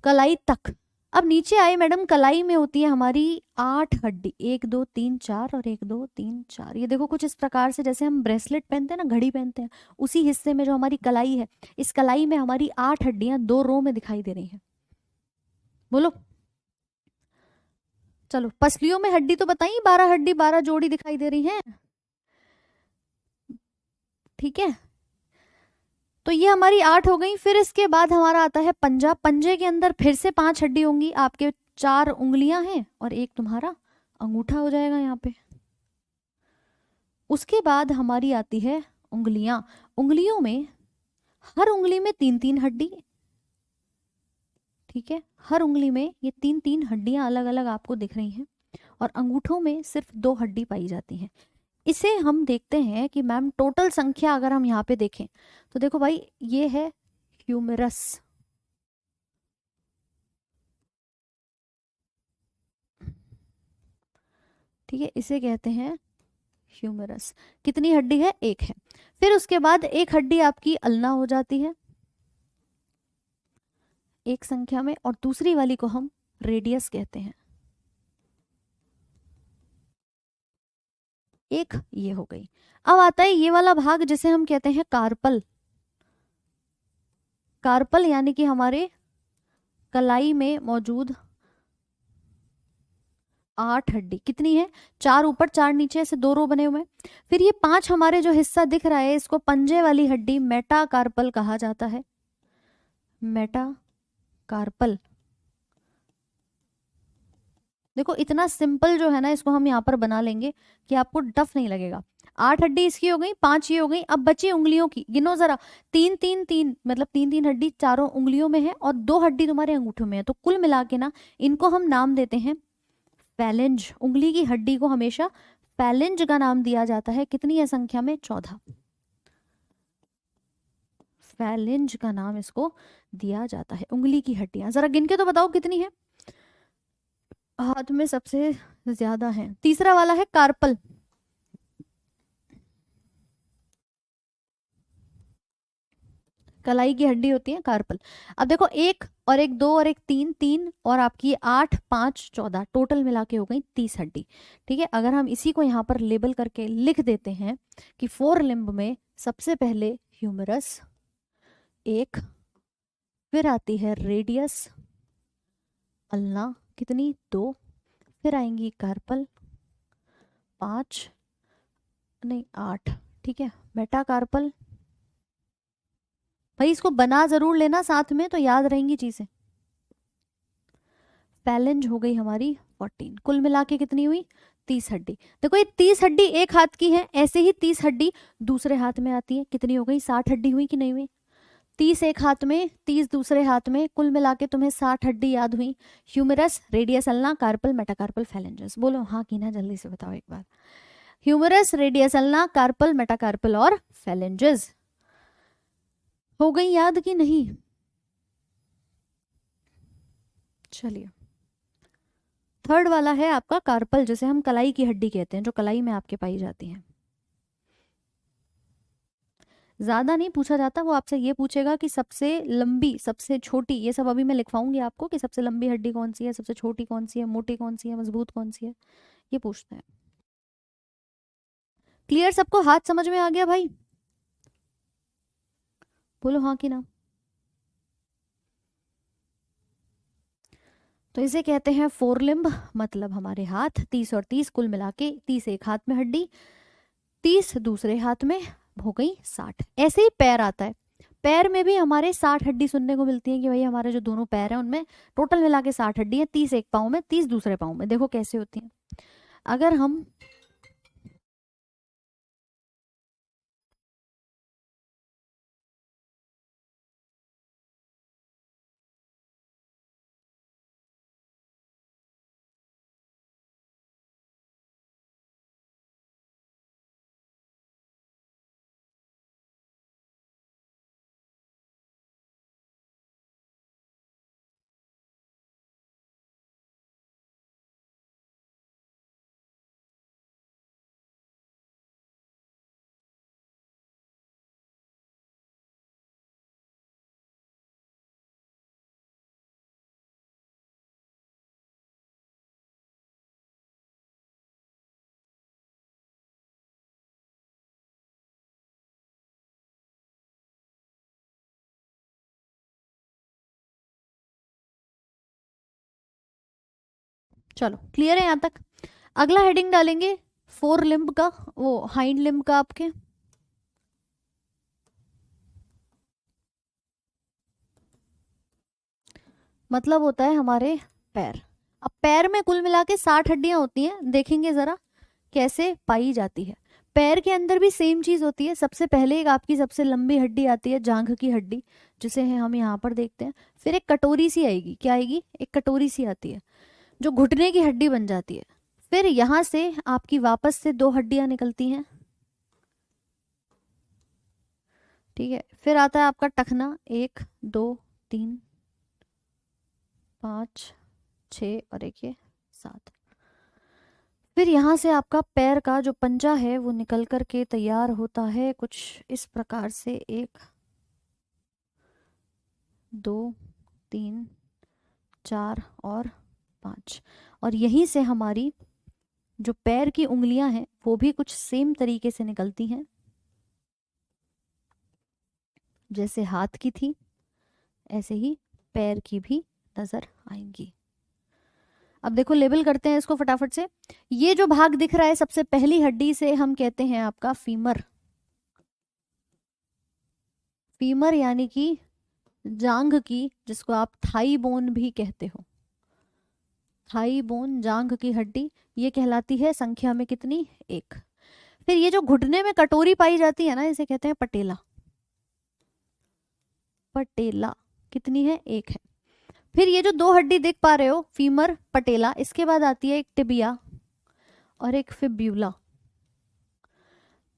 कलाई तक। अब नीचे आए मैडम, कलाई में होती है हमारी 8 हड्डी, 1 2 3 4 और 1 2 3 4। ये देखो कुछ इस प्रकार से, जैसे हम ब्रेसलेट पहनते हैं ना, घड़ी पहनते हैं, उसी हिस्से में जो हमारी कलाई है, इस कलाई में हमारी 8 हड्डियां 2 रो में दिखाई दे रही हैं। बोलो। चलो, पसलियों में हड्डी तो बताई, 12 हड्डी, 12 जोड़ी दिखाई दे रही हैं। ठीक है, तो ये हमारी 8 हो गई। फिर इसके बाद हमारा आता है पंजा। पंजे के अंदर फिर से 5 हड्डी होंगी। आपके 4 उंगलियां हैं और एक तुम्हारा अंगूठा हो जाएगा यहाँ पे। उसके बाद हमारी आती है उंगलियां। उंगलियों में हर उंगली में 3-3 हड्डी। ठीक है, हर उंगली में ये 3-3 हड्डियां अलग अलग आपको दिख रही हैं, और अंगूठों में सिर्फ 2 हड्डी पाई जाती हैं। इसे हम देखते हैं कि मैम टोटल संख्या अगर हम यहाँ पे देखें तो देखो भाई, ये है ह्यूमरस। ठीक है, इसे कहते हैं ह्यूमरस। कितनी हड्डी है? एक है। फिर उसके बाद एक हड्डी आपकी अल्ना हो जाती है एक संख्या में, और दूसरी वाली को हम रेडियस कहते हैं। एक ये हो गई। अब आता है ये वाला भाग जिसे हम कहते हैं कार्पल। कार्पल यानी कि हमारे कलाई में मौजूद 8 हड्डी। कितनी है? 4 ऊपर 4 नीचे, ऐसे 2 रो बने हुए हैं। फिर ये 5 हमारे जो हिस्सा दिख रहा है, इसको पंजे वाली हड्डी मेटाकार्पल कहा जाता है। मेटाकार्पल। देखो इतना सिंपल जो है ना, इसको हम यहाँ पर बना लेंगे कि आपको टफ नहीं लगेगा। 8 हड्डी इसकी हो गई, 5 ये हो गई। अब बची उंगलियों की, गिनो जरा। 3 3 3, मतलब 3 3 हड्डी चारों उंगलियों में है, और 2 हड्डी तुम्हारे अंगूठों में है। तो कुल मिला के ना इनको हम नाम देते हैं फैलेंज। उंगली की हड्डी को हमेशा फैलेंज का नाम दिया जाता है। कितनी है संख्या में? 14। फैलेंज का नाम इसको दिया जाता है। उंगली की हड्डियां जरा गिन के तो बताओ कितनी है? हाथ में सबसे ज्यादा है। तीसरा वाला है कार्पल। कलाई की हड्डी होती है कार्पल। अब देखो, एक और एक, 2 और एक, 3 3, और आपकी 8 5 14, टोटल मिला के हो गई 30 हड्डी। ठीक है, अगर हम इसी को यहाँ पर लेबल करके लिख देते हैं कि फोर लिम्ब में सबसे पहले ह्यूमरस एक, फिर आती है रेडियस अल्ना, कितनी? 2, फिर आएंगी कार्पल 5, नहीं 8। ठीक है, मेटाकार्पल। भाई इसको बना जरूर लेना साथ में, तो याद रहेंगी चीजें। फैलेंज हो गई हमारी 14। कुल मिला के कितनी हुई? 30 हड्डी। देखो ये 30 हड्डी एक हाथ की है, ऐसे ही 30 हड्डी दूसरे हाथ में आती है। कितनी हो गई? 60 हड्डी हुई कि नहीं हुई? 30 एक हाथ में, 30 दूसरे हाथ में, कुल मिला के तुम्हें 60 हड्डी याद हुई। Humerus, radius ulna, carpal, metacarpal, phalanges. बोलो हाँ की ना, जल्दी से बताओ एक बार। Humerus, radius ulna, carpal, metacarpal और फैलेंजस। हो गई याद कि नहीं? चलिए, थर्ड वाला है आपका कार्पल, जिसे हम कलाई की हड्डी कहते हैं, जो कलाई में आपके पाई जाती है। ज्यादा नहीं पूछा जाता, वो आपसे ये पूछेगा कि सबसे लंबी, सबसे छोटी, ये सब अभी मैं लिखवाऊंगी आपको कि सबसे लंबी हड्डी कौन सी है, सबसे छोटी कौन सी है, मोटी कौन सी है, मजबूत कौन सी है, ये पूछते हैं। क्लियर सबको? हाथ समझ में आ गया भाई? बोलो हाँ कि ना। तो इसे कहते हैं फोर लिम्ब, मतलब हमारे हाथ। 30 और 30 कुल मिला के 30 एक हाथ में हड्डी, 30 दूसरे हाथ में, हो गई 60। ऐसे ही पैर आता है। पैर में भी हमारे 60 हड्डी सुनने को मिलती है कि भाई हमारे जो दोनों पैर हैं उनमें टोटल मिला के 60 हड्डी है। 30 एक पाँव में, 30 दूसरे पाँव में। देखो कैसे होती हैं। अगर हम चलो क्लियर है यहाँ तक। अगला हेडिंग डालेंगे फोर लिम्ब का, वो हाइंड लिम्ब का आपके। मतलब होता है हमारे पैर। अब पैर में कुल मिला के 60 हड्डियां होती हैं। देखेंगे जरा कैसे पाई जाती है। पैर के अंदर भी सेम चीज होती है। सबसे पहले एक आपकी सबसे लंबी हड्डी आती है, जांघ की हड्डी, जिसे है हम यहाँ पर देखते हैं। फिर एक कटोरी सी आएगी। क्या आएगी? एक कटोरी सी आती है, जो घुटने की हड्डी बन जाती है। फिर यहाँ से आपकी वापस से 2 हड्डियां निकलती हैं। ठीक है, फिर आता है आपका टखना, 1 2 3 5 6 और एक ये 7। फिर यहाँ से आपका पैर का जो पंजा है वो निकल कर के तैयार होता है कुछ इस प्रकार से, 1 2 3 4 और 5। और यहीं से हमारी जो पैर की उंगलियां हैं वो भी कुछ सेम तरीके से निकलती हैं जैसे हाथ की थी, ऐसे ही पैर की भी नजर आएंगी। अब देखो लेबल करते हैं इसको फटाफट से। ये जो भाग दिख रहा है सबसे पहली हड्डी से हम कहते हैं आपका फीमर। फीमर यानी कि जांघ की, जिसको आप थाई बोन भी कहते हो। थाई बोन, जांघ की हड्डी, ये कहलाती है संख्या में कितनी? 1। फिर ये जो घुटने में कटोरी पाई जाती है ना, इसे कहते हैं पटेला। पटेला कितनी है? 1 है। फिर ये जो 2 हड्डी देख पा रहे हो, फीमर, पटेला, इसके बाद आती है एक टिबिया और एक फिब्यूला।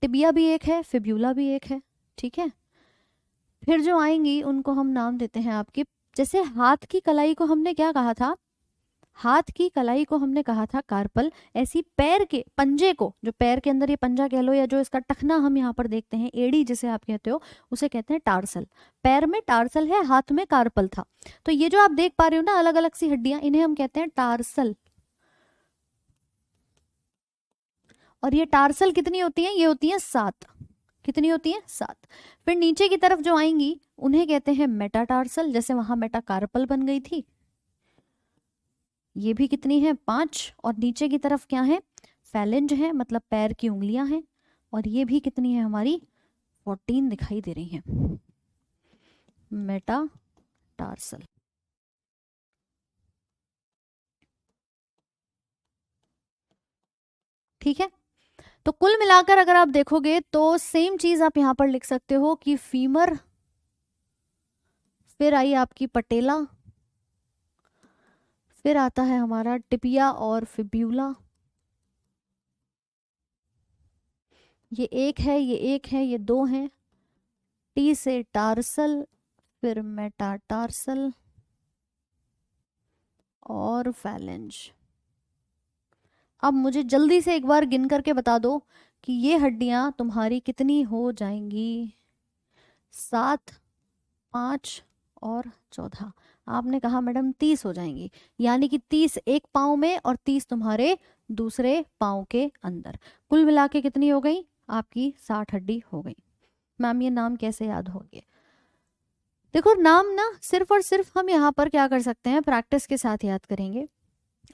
टिबिया भी 1 है, फिब्यूला भी 1 है, ठीक है। फिर जो आएंगी उनको हम नाम देते हैं आपकी, जैसे हाथ की कलाई को हमने क्या कहा था? हाथ की कलाई को हमने कहा था कार्पल। ऐसी पैर के पंजे को, जो पैर के अंदर ये पंजा कह लो, या जो इसका टखना हम यहाँ पर देखते हैं, एड़ी जिसे आप कहते हो, उसे कहते हैं टार्सल। पैर में टार्सल है, हाथ में कार्पल था। तो ये जो आप देख पा रहे हो ना अलग अलग सी हड्डियां, इन्हें हम कहते हैं टार्सल। और ये टार्सल कितनी होती है? ये होती है 7। कितनी होती है? 7। फिर नीचे की तरफ जो आएंगी उन्हें कहते हैं मेटाटार्सल, जैसे वहां मेटाकार्पल बन गई थी। ये भी कितनी है? 5। और नीचे की तरफ क्या है? फैलेंज है, मतलब पैर की उंगलियां हैं। और ये भी कितनी है हमारी? 14 दिखाई दे रही हैं, मेटाटार्सल। ठीक है। तो कुल मिलाकर अगर आप देखोगे तो सेम चीज आप यहां पर लिख सकते हो कि फीमर, फिर आई आपकी पटेला, फिर आता है हमारा टिबिया और फिब्यूला। ये 1 है, ये 1 है, ये 2 हैं। टी से टार्सल, फिर मेटाटार्सल और फैलेंज। अब मुझे जल्दी से एक बार गिन करके बता दो कि ये हड्डियां तुम्हारी कितनी हो जाएंगी? 7, 5 और 14। आपने कहा मैडम 30 हो जाएंगी, यानी कि 30 एक पाँव में और 30 तुम्हारे दूसरे पाँव के अंदर। कुल मिला के कितनी हो गई आपकी? 60 हड्डी हो गई। मैम ये नाम कैसे याद होंगे? देखो नाम ना सिर्फ और सिर्फ हम यहाँ पर क्या कर सकते हैं, प्रैक्टिस के साथ याद करेंगे,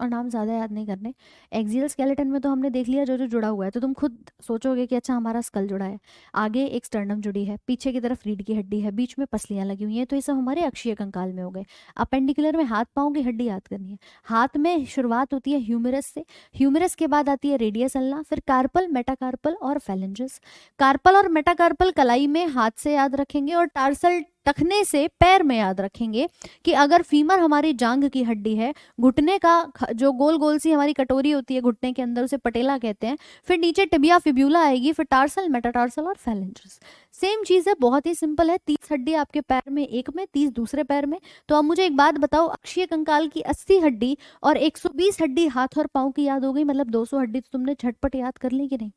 और नाम ज़्यादा याद नहीं करने। एक्सियल स्केलेटन में तो हमने देख लिया जो जो जुड़ा हुआ है, तो तुम खुद सोचोगे कि अच्छा हमारा स्कल जुड़ा है, आगे एक स्टर्नम जुड़ी है, पीछे की तरफ रीढ़ की हड्डी है, बीच में पसलियां लगी हुई हैं, तो ये सब हमारे अक्षीय कंकाल में हो गए। अपेंडिकुलर में हाथ पाँव की हड्डी याद करनी है। हाथ में शुरुआत होती है ह्यूमरस से, ह्यूमरस के बाद आती है रेडियस अल्ना, फिर कार्पल, मेटाकार्पल और फैलेंजस। कार्पल और मेटाकार्पल कलाई में हाथ से याद रखेंगे, और टार्सल टखने से पैर में याद रखेंगे कि अगर फीमर हमारी जांघ की हड्डी है, घुटने का जो गोल गोल सी हमारी कटोरी होती है घुटने के अंदर, उसे पटेला कहते हैं। फिर नीचे टिबिया फिब्यूला आएगी, फिर टार्सल, मेटाटार्सल और फैलेंजस। सेम चीज है, बहुत ही सिंपल है। 30 हड्डी आपके पैर में, एक में, 30 दूसरे पैर में। तो अब मुझे एक बात बताओ, अक्षीय कंकाल की 80 हड्डी और 120 हड्डी हाथ और पाँव की याद हो गई, मतलब 200 हड्डी तो तुमने झटपट याद कर ली कि नहीं?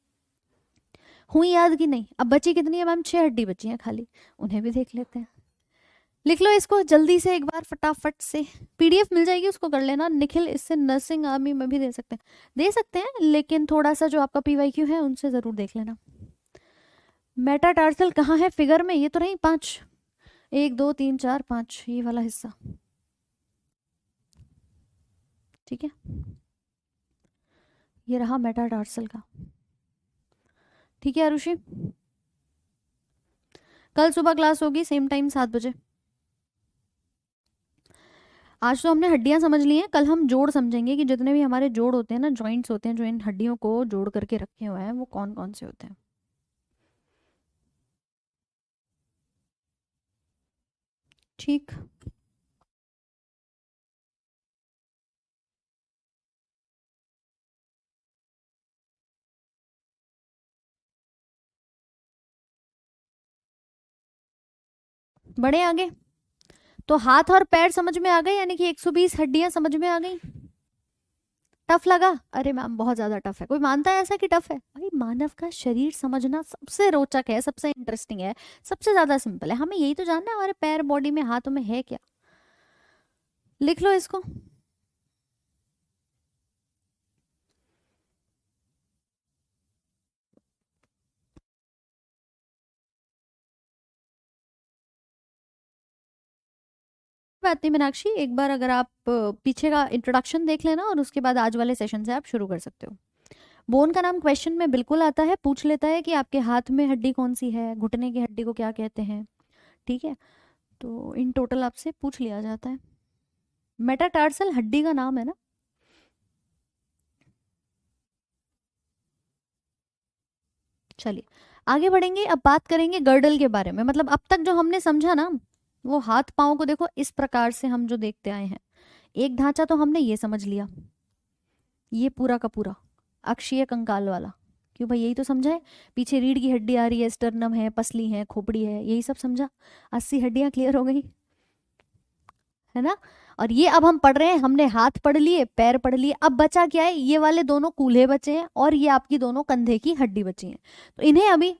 हुई याद कि नहीं? अब बची कितनी है मैम? 6 हड्डी बची हैं खाली, उन्हें भी देख लेते हैं। लिख लो इसको जल्दी से एक बार फटाफट से, पीडीएफ मिल जाएगी उसको कर लेना। निखिल इससे नर्सिंग आर्मी में भी दे सकते हैं, दे सकते हैं, लेकिन थोड़ा सा जो आपका पीवाईक्यू है उनसे जरूर देख लेना। मेटाटार्सल कहाँ है फिगर में? ये तो नहीं 5, 1 2 3 4 5, ये वाला हिस्सा, ठीक है। ये रहा मेटाटार्सल का, ठीक है आरुषि। कल सुबह क्लास होगी सेम टाइम 7 बजे। आज तो हमने हड्डियां समझ ली हैं, कल हम जोड़ समझेंगे कि जितने भी हमारे जोड़ होते हैं ना, जॉइंट्स होते हैं जो इन हड्डियों को जोड़ करके रखे हुए हैं, वो कौन कौन से होते हैं। ठीक। बड़े आगे तो हाथ और पैर समझ में आ गए, यानी कि 120 हड्डियां समझ में आ गई। टफ लगा? अरे मैम बहुत ज्यादा टफ है। कोई मानता है ऐसा कि टफ है? भाई मानव का शरीर समझना सबसे रोचक है, सबसे इंटरेस्टिंग है, सबसे ज्यादा सिंपल है। हमें यही तो जानना है हमारे पैर बॉडी में हाथों में है क्या। लिख लो इसको। बात नहीं मीनाक्षी, एक बार अगर आप पीछे का इंट्रोडक्शन देख लेना और उसके बाद आज वाले सेशन से आप शुरू कर सकते हो। बोन का नाम क्वेश्चन में बिल्कुल आता है, पूछ लेता है कि आपके हाथ में हड्डी कौन सी है, घुटने की हड्डी को क्या कहते हैं। ठीक है, तो इन टोटल आपसे पूछ लिया जाता है। मेटाटार्सल हड्डी का नाम है ना। चलिए आगे बढ़ेंगे, अब बात करेंगे गर्डल के बारे में। मतलब अब तक जो हमने समझा ना, वो हाथ पाँव को देखो इस प्रकार से हम जो देखते आए हैं, एक ढांचा तो हमने ये समझ लिया, ये पूरा का पूरा अक्षीय कंकाल वाला। क्यों भाई, यही तो समझा है। पीछे रीढ़ की हड्डी आ रही है, स्टर्नम है, पसली है, खोपड़ी है, यही सब समझा। 80 हड्डियां क्लियर हो गई है ना। और ये अब हम पढ़ रहे हैं, हमने हाथ पढ़ लिए, पैर पढ़ लिए, अब बचा क्या है, ये वाले दोनों कूल्हे बचे हैं और ये आपकी दोनों कंधे की हड्डी बची हैं। तो इन्हें अभी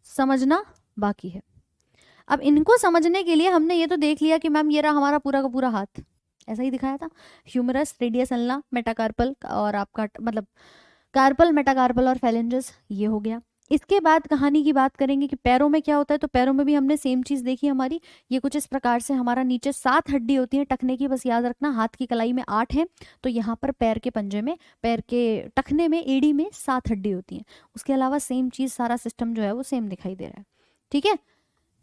समझना बाकी है। अब इनको समझने के लिए हमने ये तो देख लिया कि मैम ये रहा हमारा पूरा का पूरा हाथ, ऐसा ही दिखाया था। ह्यूमरस, रेडियस अल्ना, मेटाकार्पल और आपका मतलब कार्पल, मेटाकार्पल और फेलेंजेस, ये हो गया। इसके बाद कहानी की बात करेंगे कि पैरों में क्या होता है। तो पैरों में भी हमने सेम चीज देखी हमारी। ये कुछ इस प्रकार से हमारा नीचे 7 हड्डी होती है टखने की, बस याद रखना। हाथ की कलाई में 8 है, तो यहाँ पर पैर के पंजे में, पैर के टखने में, एड़ी में 7 हड्डी होती है। उसके अलावा सेम चीज, सारा सिस्टम जो है वो सेम दिखाई दे रहा है। ठीक है,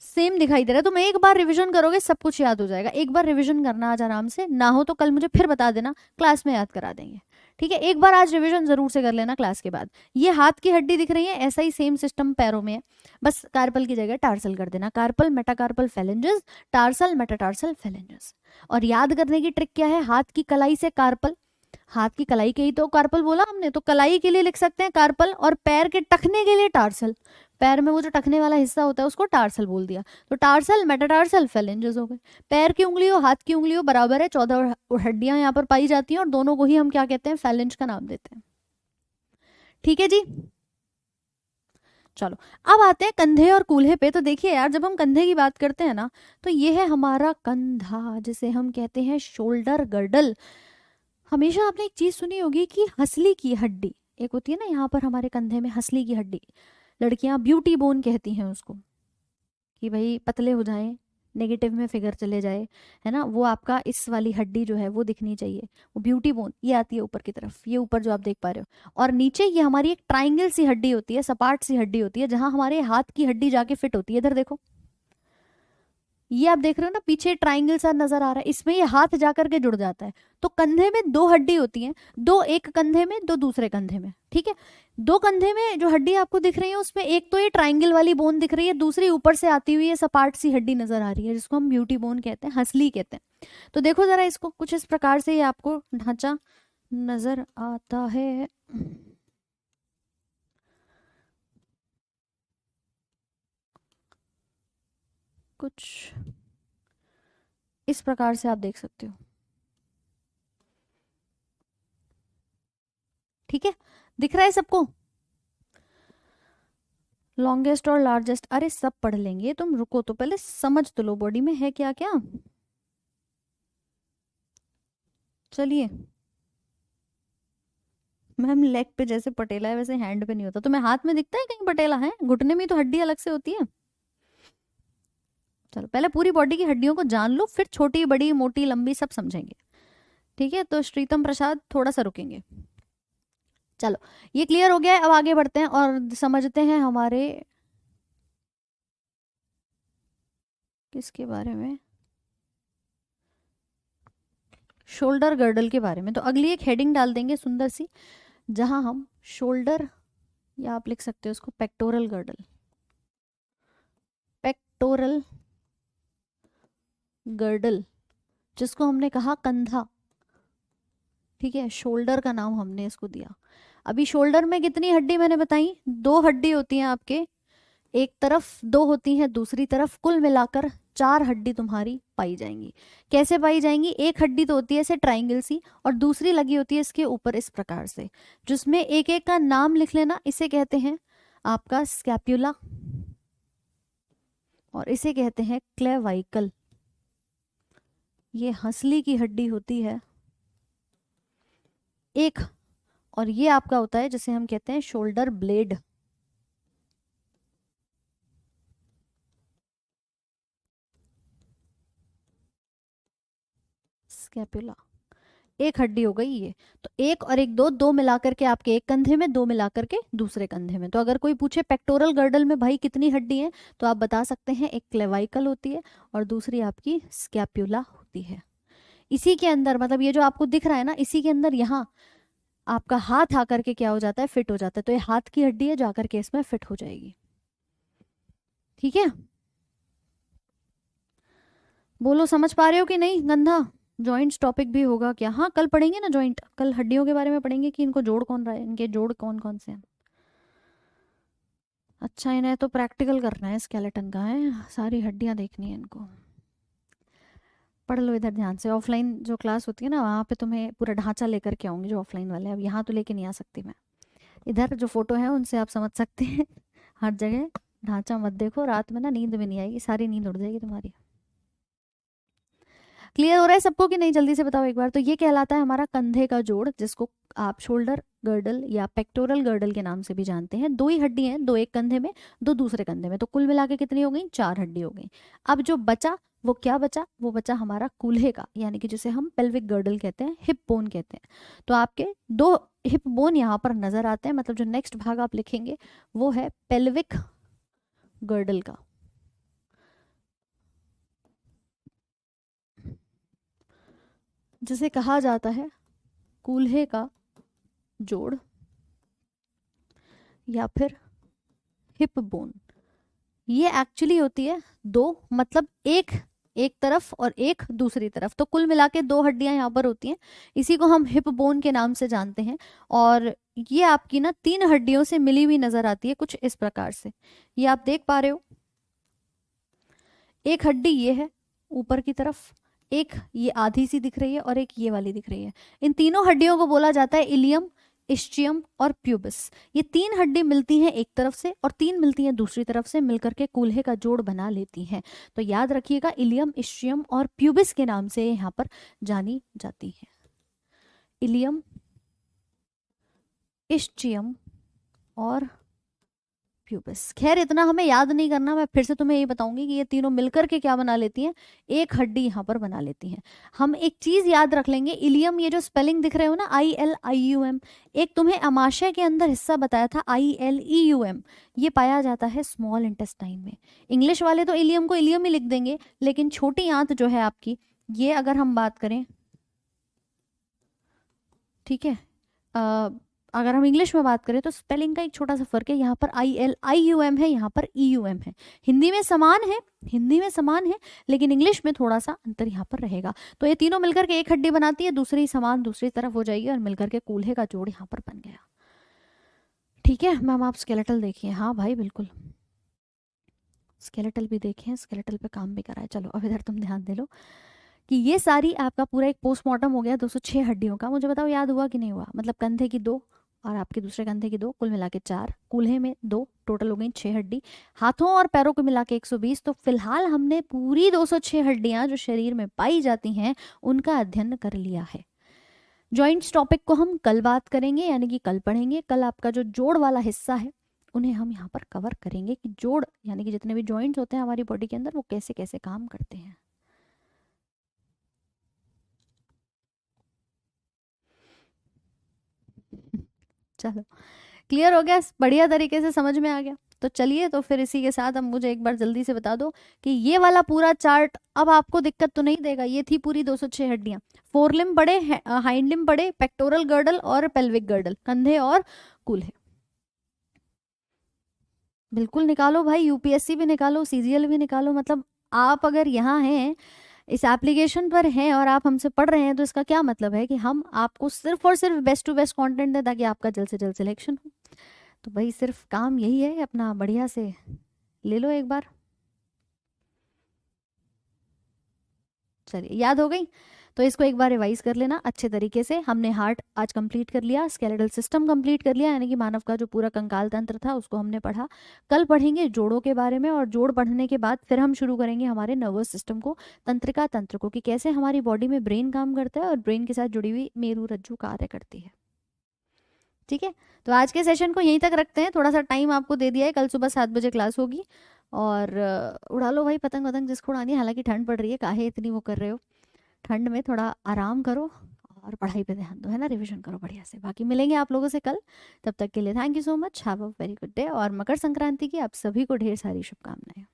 सेम दिखाई दे रहा है। तुम एक बार रिवीजन करोगे सब कुछ याद हो जाएगा। एक बार रिवीजन करना आज आराम से, ना हो तो कल मुझे फिर बता देना, क्लास में याद करा देंगे। ठीक है, एक बार आज रिवीजन जरूर से कर लेना क्लास के बाद। ये हाथ की हड्डी दिख रही है, ऐसा ही सेम सिस्टम पैरों में है, बस कार्पल की जगह टार्सल कर देना। Carpal, metacarpal, phalanges, tarsal, metatarsal, phalanges. और याद करने की ट्रिक क्या है, हाथ की कलाई से कार्पल, हाथ की कलाई के ही तो कार्पल बोला हमने, तो कलाई के लिए लिख सकते हैं कार्पल, और पैर के टखने के लिए टार्सल। पैर में वो जो टखने वाला हिस्सा होता है उसको टार्सल बोल दिया, तो टार्सल, मेटाटार्सल, फेलेंजेस हो गए। पैर की उंगलियों, हाथ की उंगलियों बराबर है, 14 हड्डियां यहाँ पर पाई जाती हैं और दोनों को ही हम क्या कहते हैं, फेलेंज का नाम देते हैं। ठीक है जी, चलो अब आते हैं कंधे और कूल्हे पे। तो देखिए यार, जब हम कंधे की बात करते हैं ना, तो ये है हमारा कंधा, जिसे हम कहते हैं शोल्डर गर्डल। हमेशा आपने एक चीज सुनी होगी कि हंसली की हड्डी एक होती है ना, यहाँ पर हमारे कंधे में हंसली की हड्डी, लड़कियां ब्यूटी बोन कहती हैं उसको, कि भाई पतले हो जाएं, नेगेटिव में फिगर चले जाए, है ना, वो आपका इस वाली हड्डी जो है वो दिखनी चाहिए, वो ब्यूटी बोन। ये आती है ऊपर की तरफ, ये ऊपर जो आप देख पा रहे हो, और नीचे ये हमारी एक ट्राइंगल सी हड्डी होती है, सपाट सी हड्डी होती है, जहां हमारे हाथ की हड्डी जाके फिट होती है। इधर देखो, ये आप देख रहे हो ना, पीछे ट्राइंगल सा नजर आ रहा है, इसमें ये हाथ जाकर के जुड़ जाता है। तो कंधे में 2 हड्डी होती हैं, 2 एक कंधे में, 2 दूसरे कंधे में। ठीक है, 2 कंधे में जो हड्डी आपको दिख रही है उसमें एक तो ये ट्राइंगल वाली बोन दिख रही है, दूसरी ऊपर से आती हुई ये सपाट सी हड्डी नजर आ रही है, जिसको हम ब्यूटी बोन कहते हैं, हंसली कहते हैं। तो देखो जरा इसको, कुछ इस प्रकार से ये आपको ढांचा नजर आता है। कुछ इस प्रकार से आप देख सकते हो। ठीक है, दिख रहा है सबको? लॉन्गेस्ट और लार्जेस्ट, अरे सब पढ़ लेंगे, तुम रुको तो पहले समझ तो लो बॉडी में है क्या क्या। चलिए, मैम लेग पे जैसे पटेला है वैसे हैंड पे नहीं होता। तुम्हें हाथ में दिखता है कहीं पटेला है? घुटने में तो हड्डी अलग से होती है। चलो पहले पूरी बॉडी की हड्डियों को जान लो, फिर छोटी बड़ी मोटी लंबी सब समझेंगे। ठीक है, तो श्रीतम प्रसाद थोड़ा सा रुकेंगे। चलो ये क्लियर हो गया है, अब आगे बढ़ते हैं और समझते हैं हमारे किसके बारे में, शोल्डर गर्डल के बारे में। तो अगली एक हेडिंग डाल देंगे सुंदर सी, जहां हम शोल्डर, या आप लिख सकते हो उसको पेक्टोरल गर्डल, पेक्टोरल गर्डल, जिसको हमने कहा कंधा। ठीक है, शोल्डर का नाम हमने इसको दिया। अभी शोल्डर में कितनी हड्डी मैंने बताई, 2 हड्डी होती हैं आपके, एक तरफ 2 होती हैं, दूसरी तरफ कुल मिलाकर 4 हड्डी तुम्हारी पाई जाएंगी। कैसे पाई जाएंगी? एक हड्डी तो होती है ऐसे ट्राइंगल सी, और दूसरी लगी होती है इसके ऊपर इस प्रकार से, जिसमें एक एक का नाम लिख लेना। इसे कहते हैं आपका स्कैप्यूला, और इसे कहते हैं क्लेवाइकल। ये हंसली की हड्डी होती है एक, और ये आपका होता है जिसे हम कहते हैं शोल्डर ब्लेड। स्कैपुला एक हड्डी हो गई ये। तो एक और एक दो, दो मिलाकर के आपके एक कंधे में, दो मिलाकर के दूसरे कंधे में। तो अगर कोई पूछे पेक्टोरल गर्डल में भाई कितनी हड्डी है, तो आप बता सकते हैं एक क्लेवाइकल होती है और दूसरी आपकी स्कैप्यूला होती है। इसी के अंदर, मतलब ये जो आपको दिख रहा है ना, इसी के अंदर यहाँ आपका हाथ आकर के क्या हो जाता है, फिट हो जाता है। तो ये हाथ की हड्डी है, जाकर के इसमें फिट हो जाएगी। ठीक है, बोलो समझ पा रहे हो कि नहीं? गंधा जॉइंट्स टॉपिक भी होगा क्या? हाँ कल पढ़ेंगे ना जॉइंट, कल हड्डियों के बारे में पढ़ेंगे कि इनको जोड़ कौन रहा है, इनके जोड़ कौन कौन से हैं। अच्छा, इन्हें तो प्रैक्टिकल करना है, स्केलेटन का है, सारी हड्डियां देखनी है इनको। पढ़ लो इधर ध्यान से। ऑफलाइन जो क्लास होती है ना, वहाँ पे तुम्हें पूरा ढांचा लेकर के आऊंगी जो ऑफलाइन वाले, अब यहाँ तो लेके नहीं आ सकती मैं। इधर जो फोटो है उनसे आप समझ सकते हैं। हर जगह ढांचा मत देखो, रात में ना नींद भी नहीं आएगी, सारी नींद उड़ जाएगी तुम्हारी। क्लियर हो रहा है सबको कि नहीं? जल्दी से बताओ एक बार। तो ये कहलाता है हमारा कंधे का जोड़, जिसको आप शोल्डर गर्डल या पेक्टोरल गर्डल के नाम से भी जानते हैं। दो ही हड्डी हैं, दो एक कंधे में, दो दूसरे कंधे में। तो कुल मिला के कितनी हो गई? 4 हड्डी हो गई। अब जो बचा वो क्या बचा? वो बचा हमारा कूल्हे का, यानी कि जिसे हम पेल्विक गर्डल कहते हैं, हिप बोन कहते हैं। तो आपके 2 हिप बोन यहाँ पर नजर आते हैं, मतलब जो नेक्स्ट भाग आप लिखेंगे वो है पेल्विक गर्डल का। जिसे कहा जाता है कूल्हे का जोड़ या फिर हिप बोन। ये एक्चुअली होती है 2, मतलब एक तरफ और एक दूसरी तरफ। तो कुल मिला के 2 हड्डियां यहाँ पर होती हैं, इसी को हम हिप बोन के नाम से जानते हैं। और ये आपकी ना 3 हड्डियों से मिली हुई नजर आती है कुछ इस प्रकार से। ये आप देख पा रहे हो, एक हड्डी ये है ऊपर की तरफ, एक ये आधी सी दिख रही है और एक ये वाली दिख रही है। इन तीनों हड्डियों को बोला जाता है इलियम, इस्चियम और प्यूबिस। ये 3 हड्डी मिलती हैं एक तरफ से और 3 मिलती हैं दूसरी तरफ से, मिलकर के कूल्हे का जोड़ बना लेती हैं। तो याद रखिएगा, इलियम, इस्चियम और प्यूबिस के नाम से यहाँ पर जानी जाती है। इलियम, इस्चियम और प्यूबिस। खैर इतना हमें याद नहीं करना, मैं फिर से तुम्हें ये बताऊंगी कि ये तीनों मिलकर के क्या बना लेती हैं, एक हड्डी यहाँ पर बना लेती हैं। हम एक चीज याद रख लेंगे, इलियम, ये जो स्पेलिंग दिख रहे हो ना, ILIUM, एक तुम्हें आमाशय के अंदर हिस्सा बताया था ILEUM, ये पाया जाता है स्मॉल इंटेस्टाइन में। इंग्लिश वाले तो इलियम को इलियम ही लिख देंगे, लेकिन छोटी आंत जो है आपकी, ये अगर हम बात करें, ठीक है, अगर हम इंग्लिश में बात करें तो स्पेलिंग का एक छोटा सा फर्क है, यहाँ पर ILIUM है, यहाँ पर EUM है। हिंदी में समान है, हिंदी में समान है, लेकिन इंग्लिश में थोड़ा सा अंतर यहाँ पर रहेगा। तो ये तीनों मिलकर के एक हड्डी बनाती है, दूसरी समान दूसरी तरफ हो जाएगी और मिलकर के कूल्हे का जोड़ यहाँ पर बन गया। ठीक है मैम, आप स्केलेटल देखिए। हाँ भाई बिल्कुल, स्केलेटल भी देखें, स्केलेटल पे काम भी कराए। चलो अब इधर तुम ध्यान दे लो कि ये सारी आपका पूरा एक पोस्टमार्टम हो गया 206 हड्डियों का। मुझे बताओ याद हुआ कि नहीं हुआ? मतलब कंधे की 2 और आपके दूसरे कंधे की 2, कुल मिला के 4, कूल्हे में 2, टोटल हो गई 6 हड्डी। हाथों और पैरों को मिला के 120। तो फिलहाल हमने पूरी 206 हड्डियां जो शरीर में पाई जाती हैं उनका अध्ययन कर लिया है। जॉइंट्स टॉपिक को हम कल बात करेंगे, यानी कि कल पढ़ेंगे। कल आपका जो जोड़ वाला हिस्सा है उन्हें हम यहाँ पर कवर करेंगे कि जोड़ यानी कि जितने भी जॉइंट्स होते हैं हमारी बॉडी के अंदर वो कैसे कैसे काम करते हैं। चलो क्लियर हो गया, बढ़िया तरीके से समझ में आ गया। तो चलिए, तो फिर इसी के साथ अब मुझे एक बार जल्दी से बता दो कि ये वाला पूरा चार्ट अब आपको दिक्कत तो नहीं देगा। ये थी पूरी 206 हड्डियां। फोरलिम पड़े, हाइंड लिम पड़े, पेक्टोरल गर्डल और पेल्विक गर्डल, कंधे और कूल्हे। बिल्कुल निकालो भाई, यूपीएससी भी निकालो, CGL भी निकालो। मतलब आप अगर यहाँ हैं, इस एप्लीकेशन पर हैं और आप हमसे पढ़ रहे हैं, तो इसका क्या मतलब है कि हम आपको सिर्फ और सिर्फ बेस्ट टू बेस्ट कंटेंट दें ताकि आपका जल्द से जल्द सिलेक्शन हो। तो भाई सिर्फ काम यही है, अपना बढ़िया से ले लो एक बार। चलिए, याद हो गई? तो इसको एक बार रिवाइज कर लेना अच्छे तरीके से। हमने हार्ट आज कंप्लीट कर लिया, स्केलेटल सिस्टम कंप्लीट कर लिया, यानी कि मानव का जो पूरा कंकाल तंत्र था उसको हमने पढ़ा। कल पढ़ेंगे जोड़ों के बारे में, और जोड़ पढ़ने के बाद फिर हम शुरू करेंगे हमारे नर्वस सिस्टम को, तंत्रिका तंत्र को, कि कैसे हमारी बॉडी में ब्रेन काम करता है और ब्रेन के साथ जुड़ी हुई मेरु रज्जु कार्य करती है। ठीक है, तो आज के सेशन को यहीं तक रखते हैं। थोड़ा सा टाइम आपको दे दिया है, कल सुबह 7 बजे क्लास होगी। और उड़ा लो भाई पतंग वतंग जिसको उड़ानी है। हालांकि ठंड पड़ रही है, काहे इतनी वो कर रहे हो, ठंड में थोड़ा आराम करो और पढ़ाई पे ध्यान दो, है ना, रिवीजन करो बढ़िया से। बाकी मिलेंगे आप लोगों से कल, तब तक के लिए thank you so much, have a very good day. और मकर संक्रांति की आप सभी को ढेर सारी शुभकामनाएं।